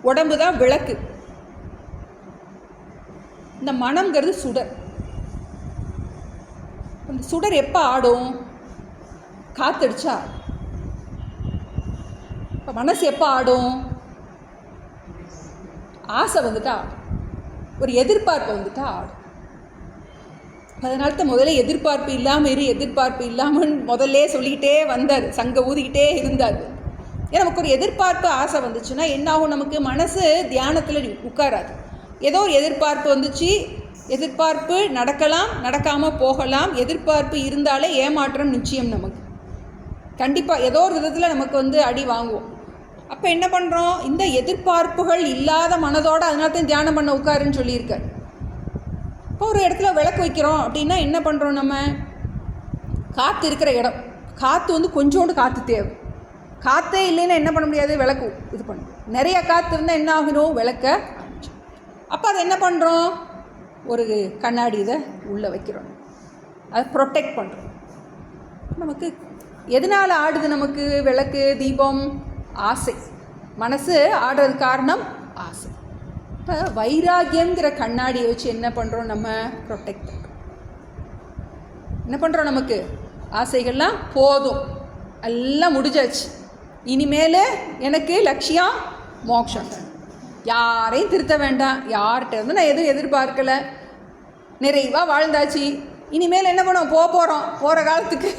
உடம்பு தான் விளக்கு, இந்த மனம்ங்கிறது சுடர். அந்த சுடர் எப்போ ஆடும்? காத்தடிச்சா. இப்போ மனசு எப்போ ஆடும்? ஆசை வந்துட்டா ஆடும், ஒரு எதிர்பார்ப்பு வந்துட்டா ஆடும். அதனால தான் முதல்ல எதிர்பார்ப்பு இல்லாமல் எதிர்பார்ப்பு இல்லாமல் முதல்ல சொல்லிக்கிட்டே வந்தார், சங்க ஊதிக்கிட்டே இருந்தார். ஏன்னா நமக்கு ஒரு எதிர்பார்ப்பு ஆசை வந்துச்சுன்னா என்ன ஆகும்? நமக்கு மனசு தியானத்தில் உட்காராது. ஏதோ ஒரு எதிர்பார்ப்பு வந்துச்சு, எதிர்பார்ப்பு நடக்கலாம், நடக்காமல் போகலாம். எதிர்பார்ப்பு இருந்தாலே ஏமாற்றம் நிச்சயம். நமக்கு கண்டிப்பாக ஏதோ ஒரு விதத்தில் நமக்கு அடி வாங்குவோம். அப்போ என்ன பண்ணுறோம்? இந்த எதிர்பார்ப்புகள் இல்லாத மனதோடு, அதனால தான் தியானம் பண்ண உட்காருன்னு சொல்லியிருக்கார். இப்போ ஒரு இடத்துல விளக்கு வைக்கிறோம் அப்படின்னா என்ன பண்ணுறோம்? நம்ம காற்று இருக்கிற இடம், காற்று கொஞ்சோண்டு காற்று தேவை. காற்றே இல்லைன்னா என்ன பண்ண முடியாது? விளக்கு இது பண்ணும். நிறைய காற்று இருந்தால் என்ன ஆகணும்? விளக்க. அப்போ அதை என்ன பண்ணுறோம்? ஒரு கண்ணாடி இதை உள்ளே வைக்கிறோம், அதை ப்ரொடெக்ட் பண்ணுறோம். நமக்கு எதனால் ஆடுது? நமக்கு விளக்கு, தீபம், ஆசை. மனசு ஆடுறது காரணம் ஆசை. இப்போ வைராகியங்கிற கண்ணாடியை வச்சு என்ன பண்ணுறோம்? நம்ம ப்ரொடெக்ட் பண்ணுறோம். என்ன பண்ணுறோம்? நமக்கு ஆசைகள்லாம் போதும், எல்லாம் முடிஞ்சாச்சு, இனிமேல் எனக்கு லட்சியம் மோட்சம். யாரையும் திருத்த வேண்டாம், யார்கிட்ட இருந்து நான் எதுவும் எதிர்பார்க்கலை, நிறைவாக வாழ்ந்தாச்சு, இனிமேல் என்ன பண்ணுவோம்? போகிறோம். போகிற காலத்துக்கு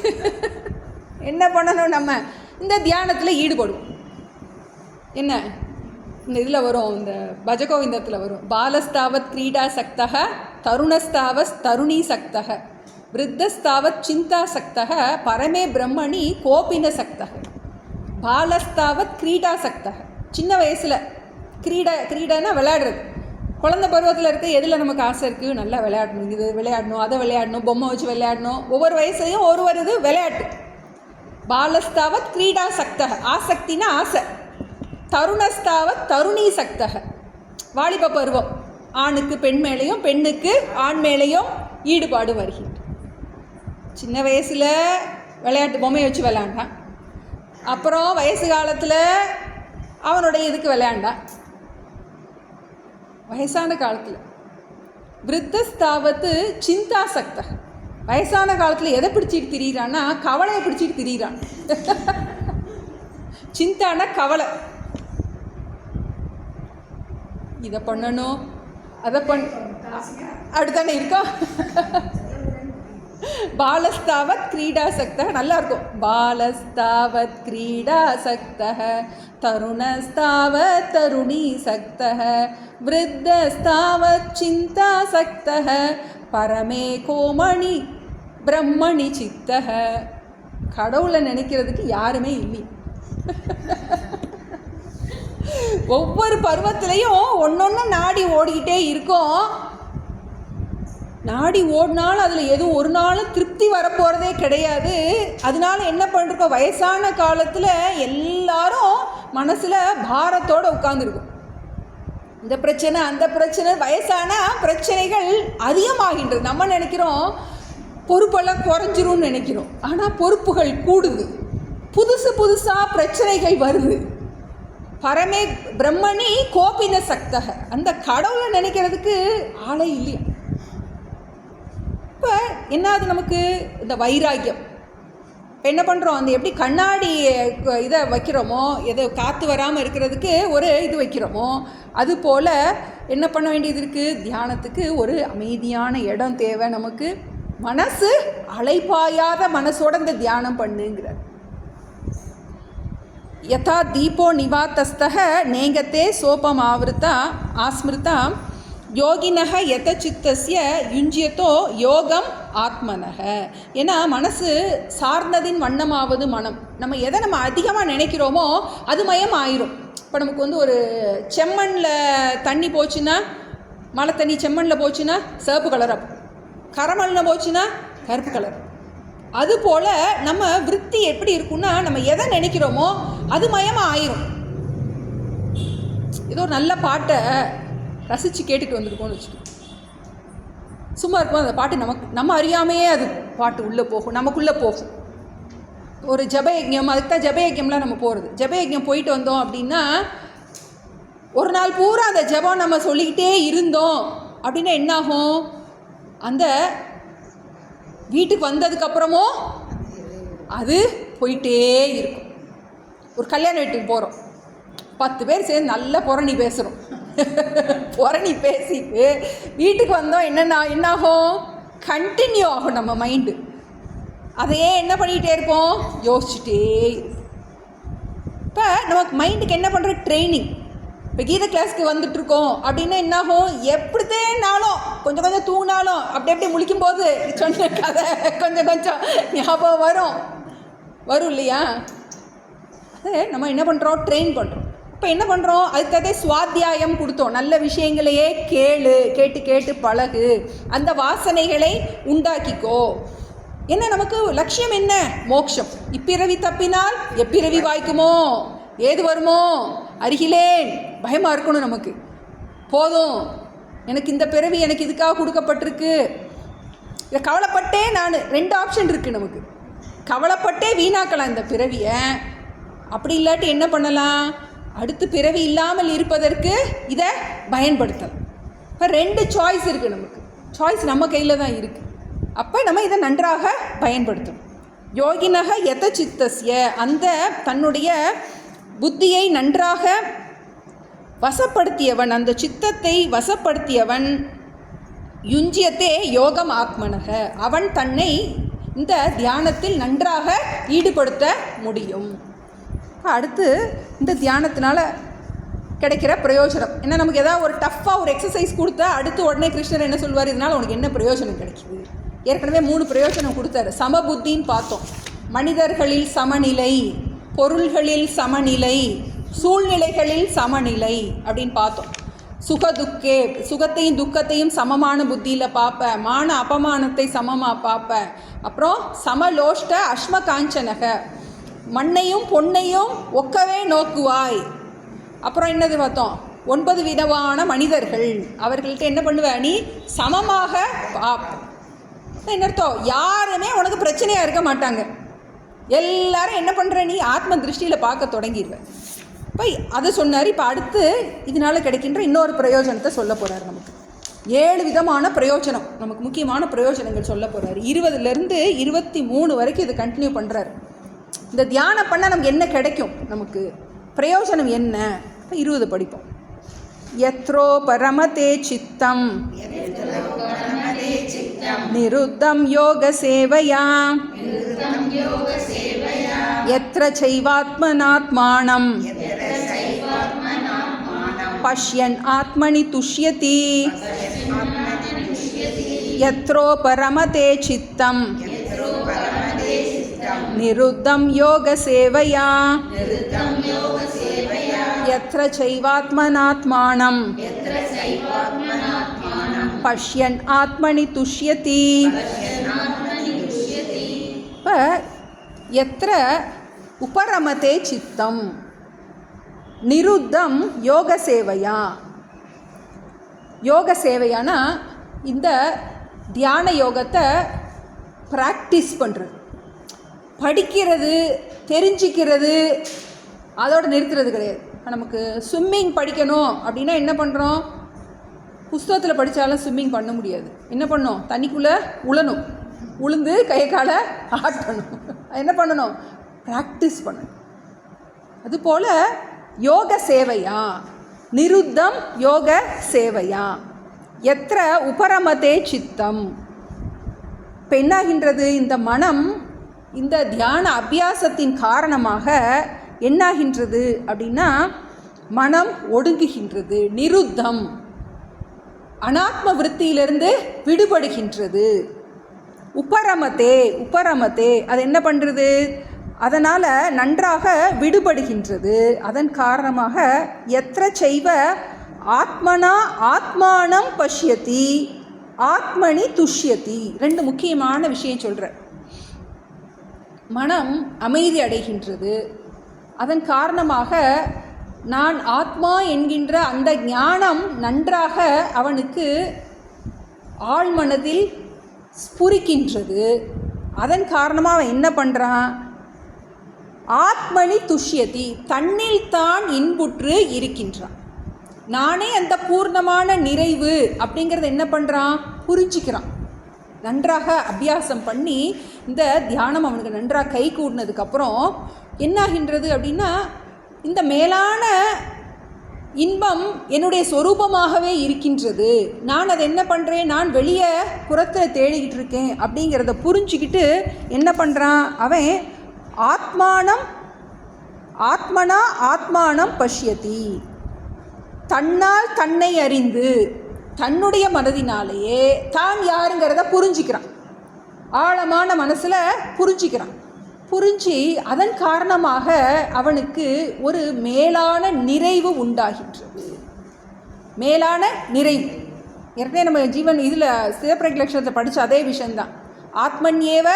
என்ன பண்ணணும்? நம்ம இந்த தியானத்தில் ஈடுபடுவோம். என்ன இந்த இதில் வரும், இந்த பஜகோவிந்தத்தில் வரும், பாலஸ்தாவத் கிரீடா சக்தக தருணஸ்தாவத் தருணி சக்தக விருத்தஸ்தாவத் சிந்தா சக்தக பரமே பிரம்மணி கோபின சக்தக. பாலஸ்தாவத் கிரீடா சக்தக, சின்ன வயசில் கிரீடைன்னா விளையாடுறது. குழந்தை பருவத்தில் இருக்க எதில் நமக்கு ஆசை இருக்குது? நல்லா விளையாடணும், இது விளையாடணும், அதை விளையாடணும், பொம்மை வச்சு விளையாடணும். ஒவ்வொரு வயசுலையும் ஒரு இது விளையாட்டு. பாலஸ்தாவத் கிரீடா சக்தக, ஆசக்தினா ஆசை. தருணஸ்தாவத் தருணி சக்தக, வாலிப பருவம். ஆணுக்கு பெண் மேலேயும் பெண்ணுக்கு ஆண் மேலேயும் ஈடுபாடு வருகின்ற. சின்ன வயசில் விளையாட்டு பொம்மையை வச்சு விளையாண்டான், அப்புறம் வயசு காலத்தில் அவனுடைய இதுக்கு விளையாண்டான். வயசான காலத்தில் விருத்தஸ்தாவத்து சிந்தா சக்தக, வயசான காலத்தில் எதை பிடிச்சிட்டு திரியிறான்னா கவலையை பிடிச்சிட்டு திரியிறான். சிந்தான கவலை, இதை பண்ணணும் அதை அப்படித்தானே இருக்கா? பாலஸ்தாவத் கிரீடா சக்தக நல்லாயிருக்கும். பாலஸ்தாவத் கிரீடா சக்தக தருணஸ்தாவத் தருணி சக்தக விருத்தஸ்தாவத் சிந்தா சக்தக பரமே கோமணி பிரம்மணி சித்தக. கடவுளை நினைக்கிறதுக்கு யாருமே இல்லை. ஒவ்வொரு பருவத்திலையும் ஒன்னொன்று நாடி ஓடிக்கிட்டே இருக்கும். நாடி ஓடினாலும் அதில் எதுவும் ஒரு நாளும் திருப்தி வரப்போகிறதே கிடையாது. அதனால என்ன பண்ணிருக்கோம்? வயசான காலத்தில் எல்லாரும் மனசில் பாரத்தோடு உட்காந்துருக்கும். இந்த பிரச்சனை அந்த பிரச்சனை, வயசான பிரச்சனைகள் அதிகமாகின்றது. நம்ம நினைக்கிறோம் பொறுப்பெல்லாம் குறைஞ்சிரும்னு நினைக்கிறோம், ஆனால் பொறுப்புகள் கூடுது, புதுசாக பிரச்சனைகள் வருது. பரமே பிரம்மணி கோபின சக்தக, அந்த கடவுளை நினைக்கிறதுக்கு ஆளே இல்லையா. இப்போ என்னாது நமக்கு இந்த வைராக்கியம். இப்போ என்ன பண்ணுறோம்? அந்த எப்படி கண்ணாடி இதை வைக்கிறோமோ, எதை காற்று வராமல் இருக்கிறதுக்கு ஒரு இது வைக்கிறோமோ, அதுபோல் என்ன பண்ண வேண்டியது இருக்குது? தியானத்துக்கு ஒரு அமைதியான இடம் தேவை நமக்கு. மனசு அலைப்பாயாத மனசோட இந்த தியானம் பண்ணுங்கிறார். யதா தீபோ நிவாத்தஸ்தக நேங்கத்தே சோபம் ஆஸ்மிருதா யோகினக யத சித்தஸ்ய யுஞ்சியத்தோ யோகம் ஆத்மனக. ஏன்னா மனசு சார்ந்ததின் வண்ணமாவது மனம். நம்ம எதை நம்ம அதிகமாக நினைக்கிறோமோ அது மயம் ஆயிரும். இப்போ நமக்கு ஒரு செம்மண்ணில் தண்ணி போச்சுன்னா, மழை தண்ணி செம்மண்ணில் போச்சுன்னா சிவப்பு கலராக, கரமண்ணில் போச்சுன்னா கருப்பு கலர். அதுபோல் நம்ம விருத்தி எப்படி இருக்குன்னா, நம்ம எதை நினைக்கிறோமோ அது மயமாக ஆயிரும். ஏதோ ஒரு நல்ல பாட்டை ரசித்து கேட்டுட்டு வந்திருக்கோம்னு வச்சுக்கோங்க. சும்மா இருக்கும் அந்த பாட்டு, நம்ம அறியாமையே அது பாட்டு உள்ளே போகும், நமக்குள்ளே போகும். ஒரு ஜபயஜ்யம், அதுக்கு தான் ஜபயஜ்யம்லாம் நம்ம போகிறது. ஜபயஜ்யம் போயிட்டு வந்தோம் அப்படின்னா ஒரு நாள் பூரா அந்த ஜபம் நம்ம சொல்லிக்கிட்டே இருந்தோம் அப்படின்னா என்னாகும், அந்த வீட்டுக்கு வந்ததுக்கப்புறமும் அது போயிட்டே இருக்கும். ஒரு கல்யாண வீட்டுக்கு போகிறோம், 10 பேர் சேர்ந்து நல்லா புரணி பேசுகிறோம். புரணி பேசிட்டு வீட்டுக்கு வந்தோம் என்னாகும், கண்டினியூ ஆகும் நம்ம மைண்டு. அதையே என்ன பண்ணிகிட்டே இருப்போம், யோசிச்சுட்டே இருப்போம். இப்போ நமக்கு மைண்டுக்கு என்ன பண்ணுற ட்ரைனிங். இப்போ கீத கிளாஸ்க்கு வந்துட்டுருக்கோம் அப்படின்னா என்னாகும், எப்படித்தேனாலும் கொஞ்சம் கொஞ்சம் தூங்கினாலும் அப்படி முழிக்கும் போது சொன்ன கதை கொஞ்சம் ஞாபகம் வரும் இல்லையா. அது நம்ம என்ன பண்ணுறோம், ட்ரெயின் பண்ணுறோம். இப்போ என்ன பண்ணுறோம், அதுக்காக சுவாத்தியாயம் கொடுத்தோம். நல்ல விஷயங்களையே கேட்டு பழகு, அந்த வாசனைகளை உண்டாக்கிக்கோ. என்ன நமக்கு லட்சியம் என்ன, மோட்சம். இப்பிறவி தப்பினால் எப்பிறவி வாய்க்குமோ, ஏது வருமோ அருகிலேன். பயமாக இருக்கணும் நமக்கு. போதும், எனக்கு இந்த பிறவி எனக்கு இதுக்காக கொடுக்கப்பட்டிருக்கு. இதை கவலைப்பட்டே நான் 2 ஆப்ஷன் இருக்குது நமக்கு. கவலைப்பட்டே வீணாக்கலாம் இந்த பிறவியை. அப்படி இல்லாட்டி என்ன பண்ணலாம், அடுத்து பிறவி இல்லாமல் இருப்பதற்கு இதை பயன்படுத்தலாம். இப்போ 2 சாய்ஸ் இருக்குது நமக்கு. சாய்ஸ் நம்ம கையில் தான் இருக்குது. அப்போ நம்ம இதை நன்றாக பயன்படுத்தணும். யோகினக யத சித்தஸ்ய, அந்த தன்னுடைய புத்தியை நன்றாக வசப்படுத்தியவன், அந்த சித்தத்தை வசப்படுத்தியவன், யுஞ்சியத்தே யோகம் ஆத்மனக, அவன் தன்னை இந்த தியானத்தில் நன்றாக ஈடுபடுத்த முடியும். அடுத்து இந்த தியானத்தினால கிடைக்கிற பிரயோஜனம் என்ன, நமக்கு ஏதாவது ஒரு டஃப்பாக ஒரு எக்ஸசைஸ் கொடுத்தா அடுத்து உடனே கிருஷ்ணர் என்ன சொல்வார், இதனால் உனக்கு என்ன பிரயோஜனம் கிடைக்கிது. ஏற்கனவே 3 பிரயோஜனம் கொடுத்தாரு. சமபுத்தின்னு பார்த்தோம், மனிதர்களில் சமநிலை, பொருள்களில் சமநிலை, சூழ்நிலைகளில் சமநிலை அப்படின்னு பார்த்தோம். சுகதுக்கே, சுகத்தையும் துக்கத்தையும் சமமான புத்தியில் பார்ப்பேன், மான அபமானத்தை சமமாக பார்ப்பேன். அப்புறம் சமலோஷ்ட அஸ்மகாஞ்சனக, மண்ணையும் பொன்னையும் ஒக்கவே நோக்குவாய். அப்புறம் என்னது பார்த்தோம், 9 விதமான மனிதர்கள், அவர்கள்ட்ட என்ன பண்ணுவ, நீ சமமாக என்ன அர்த்தம், யாருமே உனக்கு பிரச்சனையாக இருக்க மாட்டாங்க. எல்லாரும் என்ன பண்ணுற, நீ ஆத்ம திருஷ்டியில் பார்க்க தொடங்கிடுவேன். இப்போ அதை சொன்னார். இப்போ அடுத்து இதனால் கிடைக்கின்ற இன்னொரு பிரயோஜனத்தை சொல்ல போகிறார். நமக்கு 7 விதமான பிரயோஜனம், நமக்கு முக்கியமான பிரயோஜனங்கள் சொல்ல போகிறார். 20லேருந்து 23 வரைக்கும் இது கண்டினியூ பண்ணுறாரு. இந்த தியானம் பண்ணால் நமக்கு என்ன கிடைக்கும், நமக்கு பிரயோஜனம் என்ன. இப்போ 20 படிப்போம். யத்ரோ பரமதே சித்தம் நிருத்தம் யோக சேவையா யத்ர சைவாத்மனாத்மானம் பஷ்யன் ஆத்மனி துஷ்யதி யத்ரோ பரமதே சித்தம் நிருத்தம் யோக சேவையா யத்ர சைவாத்மனாத்மானம் பஷ்யன் ஆத்மனி துஷ்யதி. இப்போ எத்திர உபரமதே சித்தம் நிருத்தம் யோக சேவையா. யோக சேவையானா இந்த தியான யோகத்தை ப்ராக்டிஸ் பண்ணுறது, படிக்கிறது, தெரிஞ்சிக்கிறது, அதோடு நிறுத்துறது கிடையாது. நமக்கு ஸ்விம்மிங் படிக்கணும் அப்படின்னா என்ன பண்ணுறோம், புஸ்தகத்தில் படித்தாலும் ஸ்விம்மிங் பண்ண முடியாது. என்ன பண்ணணும், தண்ணிக்குள்ளே உளுந்து கையை காலை ஆட்டணும். என்ன பண்ணணும், ப்ராக்டிஸ் பண்ணணும். அதுபோல் யோக சேவையா, நிருத்தம் யோக சேவையா எத்திர உபரமதே சித்தம். இப்போ என்னாகின்றது, இந்த மனம் இந்த தியான அபியாசத்தின் காரணமாக என்னாகின்றது அப்படின்னா மனம் ஒடுங்குகின்றது. நிருத்தம், அனாத்ம விருத்தியிலிருந்து விடுபடுகின்றது. உபரமத்தே அது என்ன பண்ணுறது? அதனால் நன்றாக விடுபடுகின்றது. அதன் காரணமாக எத்திர செய்வ ஆத்மனா ஆத்மானம் பஷ்யதி ஆத்மனி துஷ்யதி. ரெண்டு முக்கியமான விஷயம் சொல்கிறேன். மனம் அமைதி அடைகின்றது. அதன் காரணமாக நான் ஆத்மா என்கின்ற அந்த ஞானம் நன்றாக அவனுக்கு ஆழ்மனதில் ஸ்புரிக்கின்றது. அதன் காரணமாக அவன் என்ன பண்ணுறான்? ஆத்மனி துஷ்யதி, தன்னில் தான் இன்புற்று இருக்கின்றான். நானே அந்த பூர்ணமான நிறைவு அப்படிங்கிறத என்ன பண்ணுறான்? புரிஞ்சிக்கிறான். நன்றாக அபியாசம் பண்ணி இந்த தியானம் அவனுக்கு நன்றாக கை கூடினதுக்கப்புறம் என்னாகின்றது அப்படின்னா, இந்த மேலான இன்பம் என்னுடைய சொரூபமாகவே இருக்கின்றது. நான் அதை என்ன பண்ணுறேன்? நான் வெளியே புறத்தில் தேடிக்கிட்டு இருக்கேன் அப்படிங்கிறத புரிஞ்சுக்கிட்டு என்ன பண்ணுறான் அவன்? ஆத்மனா ஆத்மானம் பஷ்யதி, தன்னால் தன்னை அறிந்து தன்னுடைய மனதினாலேயே தான் யாருங்கிறத புரிஞ்சிக்கிறான். ஆழமான மனசில் புரிஞ்சு அதன் காரணமாக அவனுக்கு ஒரு மேலான நிறைவு உண்டாகின்றது. மேலான நிறைவு ஏற்கனவே நம்ம ஜீவன் இதில் சிவப்பிரகலட்சணத்தை படித்த அதே விஷயந்தான். ஆத்மன்யேவ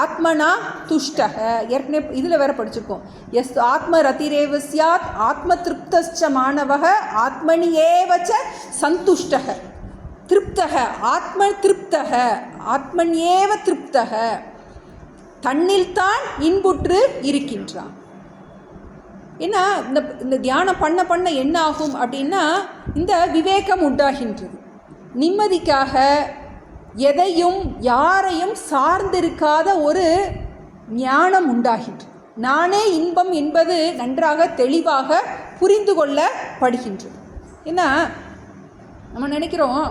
ஆத்மனா துஷ்டக, ஏற்கனவே இதில் வேற படிச்சிருக்கோம். எஸ் ஆத்ம ரதிரேவ சியாத் ஆத்ம திருப்தச்ச மாணவக ஆத்மனியேவச்ச சந்துஷ்டக திருப்தக ஆத்ம திருப்தக ஆத்மன்யேவ திருப்தக, தன்னில் தான் இன்புற்று இருக்கின்றான். ஏன்னா இந்த தியானம் பண்ண என்ன ஆகும் அப்படின்னா, இந்த விவேகம் உண்டாகின்றது. நிம்மதிக்காக எதையும் யாரையும் சார்ந்திருக்காத ஒரு ஞானம் உண்டாகின்றது. நானே இன்பம் என்பது நன்றாக தெளிவாக புரிந்து கொள்ளப்படுகின்றது. ஏன்னா நம்ம நினைக்கிறோம்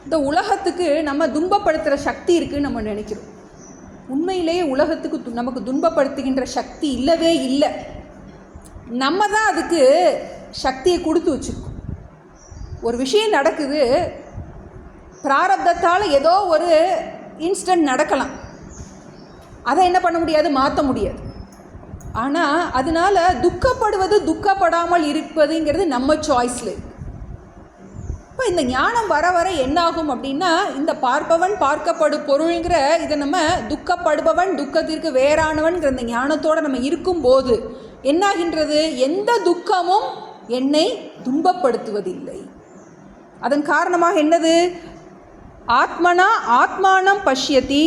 இந்த உலகத்துக்கு நம்ம துன்பப்படுத்துகிற சக்தி இருக்குதுன்னு நம்ம நினைக்கிறோம். உண்மையிலேயே உலகத்துக்கு நமக்கு துன்பப்படுத்துகின்ற சக்தி இல்லவே இல்லை. நம்ம தான் அதுக்கு சக்தியை கொடுத்து வச்சுருக்கோம். ஒரு விஷயம் நடக்குது, பிராரப்தத்தால் ஏதோ ஒரு இன்ஸ்டன்ட் நடக்கலாம், அதை என்ன பண்ண முடியாது? மாற்ற முடியாது. ஆனால் அதனால் துக்கப்படுவது துக்கப்படாமல் இருப்பதுங்கிறது நம்ம சாய்ஸில். இப்போ இந்த ஞானம் வர வர என்னாகும் அப்படின்னா, இந்த பார்ப்பவன் பார்க்கப்படு பொருள்ங்கிற இதை நம்ம துக்கப்படுபவன் துக்கத்திற்கு வேறானவன்கிற இந்த ஞானத்தோடு நம்ம இருக்கும்போது என்னாகின்றது? எந்த துக்கமும் என்னை துன்பப்படுத்துவதில்லை. அதன் காரணமாக என்னது? ஆத்மனா ஆத்மானம் பஷ்யதி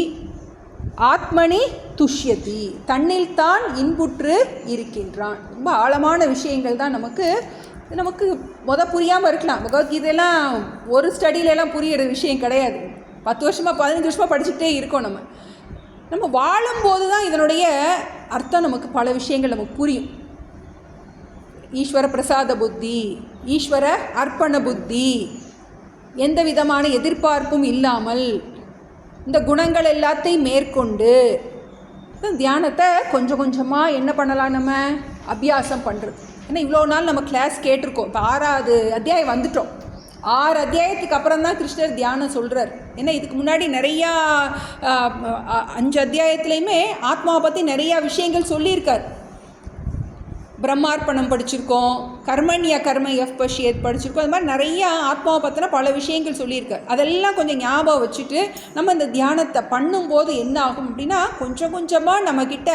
ஆத்மனி துஷ்யதி, தன்னில் தான் இன்புற்று இருக்கின்றான். ரொம்ப ஆழமான விஷயங்கள் தான் நமக்கு புரியாமல் இருக்கலாம். பகவத்கீதையெல்லாம் ஒரு ஸ்டடியிலலாம் புரியிற விஷயம் கிடையாது. 10 வருஷமாக 15 வருஷமாக படிச்சுட்டே இருக்கோம். நம்ம வாழும்போது தான் இதனுடைய அர்த்தம் நமக்கு பல விஷயங்கள் நமக்கு புரியும். ஈஸ்வர பிரசாத புத்தி, ஈஸ்வர அர்ப்பண புத்தி, எந்த விதமான எதிர்பார்ப்பும் இல்லாமல் இந்த குணங்கள் எல்லாத்தையும் மேற்கொண்டு தியானத்தை கொஞ்சம் கொஞ்சமாக என்ன பண்ணலாம்? நம்ம அபியாசம் பண்ணுறது. ஏன்னா இவ்வளோ நாள் நம்ம கிளாஸ் கேட்டிருக்கோம். இப்போ 6வது அத்தியாயம் வந்துட்டோம். 6 அத்தியாயத்துக்கு அப்புறம் தான் கிருஷ்ணர் தியானம் சொல்கிறார். ஏன்னா இதுக்கு முன்னாடி நிறையா 5 அத்தியாயத்துலேயுமே ஆத்மாவை பற்றி நிறையா விஷயங்கள் சொல்லியிருக்கார். பிரம்மார்ப்பணம் படிச்சிருக்கோம், கர்மண்ய கர்ம எஃப் பஷ்யத் படிச்சிருக்கோம். அது மாதிரி நிறையா ஆத்மாவை பற்றின பல விஷயங்கள் சொல்லியிருக்கார். அதெல்லாம் கொஞ்சம் ஞாபகம் வச்சுட்டு நம்ம இந்த தியானத்தை பண்ணும்போது என்ன ஆகும் அப்படின்னா, கொஞ்சம் கொஞ்சமாக நம்மக்கிட்ட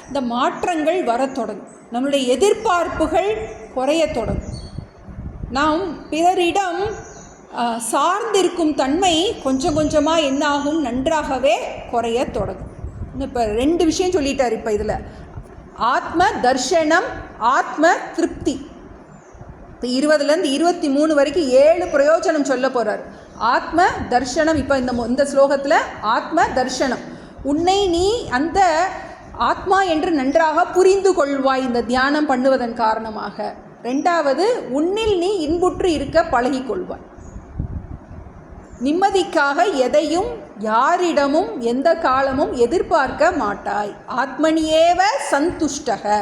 இந்த மாற்றங்கள் வர தொடங்கும். நம்மளுடைய எதிர்பார்ப்புகள் குறைய தொடங்கும். நாம் பிறரிடம் சார்ந்திருக்கும் தன்மை கொஞ்சம் கொஞ்சமாக என்ன ஆகும்? நன்றாகவே குறைய தொடங்கும். இப்போ 2 விஷயம் சொல்லிட்டார். இப்போ இதில் ஆத்ம தர்ஷனம், ஆத்ம திருப்தி. இப்போ 20லேருந்து 23 வரைக்கும் 7 பிரயோஜனம் சொல்ல போகிறார். ஆத்ம தர்ஷனம். இப்போ இந்த ஸ்லோகத்தில் ஆத்ம தர்ஷனம், உன்னை நீ அந்த ஆத்மா என்று நன்றாக புரிந்து கொள்வாய் இந்த தியானம் பண்ணுவதன் காரணமாக. 2வது, உன்னில் நீ இன்புற்று இருக்க பழகிக்கொள்வாய். நிம்மதிக்காக எதையும் யாரிடமும் எந்த காலமும் எதிர்பார்க்க மாட்டாய். ஆத்மனியேவ சந்துஷ்டக,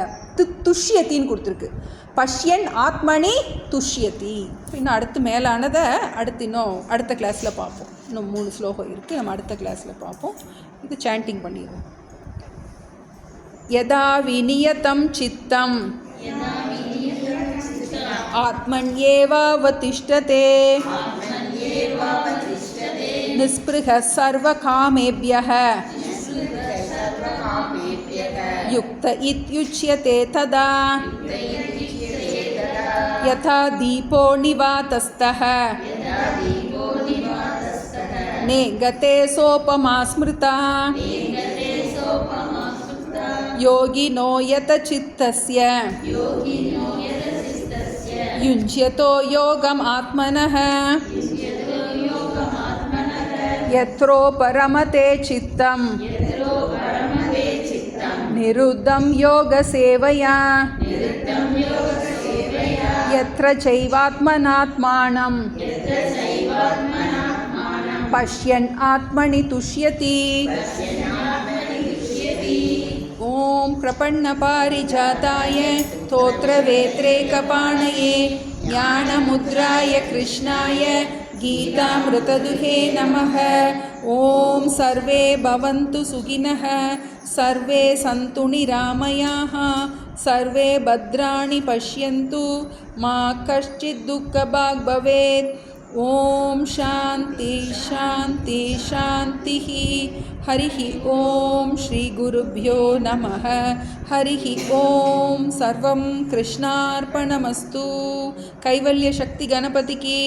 துஷ்யத்தின்னு கொடுத்துருக்கு. பஷ்யன் ஆத்மனி துஷ்யதி. இன்னும் அடுத்து மேலானதை அடுத்த கிளாஸில் பார்ப்போம். இன்னும் 3 ஸ்லோகம் இருக்குது, நம்ம அடுத்த கிளாஸில் பார்ப்போம். இது சாண்டிங் பண்ணிடுவோம். யதா விநியதம் சித்தம் ஆத்மன்யேவாவதிஷ்டதே நிஸ்பிருஹ சர்வகாமேப்யஹ யுக்த இத்யுச்யதே ததா யதா தீபோ நிவாதஸ்தஹ நேகதே சோபமா ஸ்மிருதா யோகினோ யத சித்தஸ்ய யுஞ்யதோ யோகம் ஆத்மனஹ யத்ரோ பரமதே சித்தம் நிருத்தம் யோக சேவையா யத்ர சைவாத்மனாத்மானம் பஷ்யன் ஆத்மனி துஷ்யதி. ஓம் பிரபன்னபாரிஜாதாய தோத்ரவேத்ரேகபாணயே ஞானமுத்ராய கிருஷ்ணாய கீதாமிருததுஹே நமः. ஓம் சர்வே பவந்து சுகினः சர்வே சந்து நிராமயாः சர்வே பத்ராணி பஷ்யந்து மா கஷ்சித் துக்கபாக் பவேத். ஓம் சாந்தி சாந்தி சாந்திः. हरिः ॐ श्रीगुरुभ्यो नमः. हरिः ॐ सर्वं कृष्णार्पणमस्तु. कैवल्यशक्ति गणपति की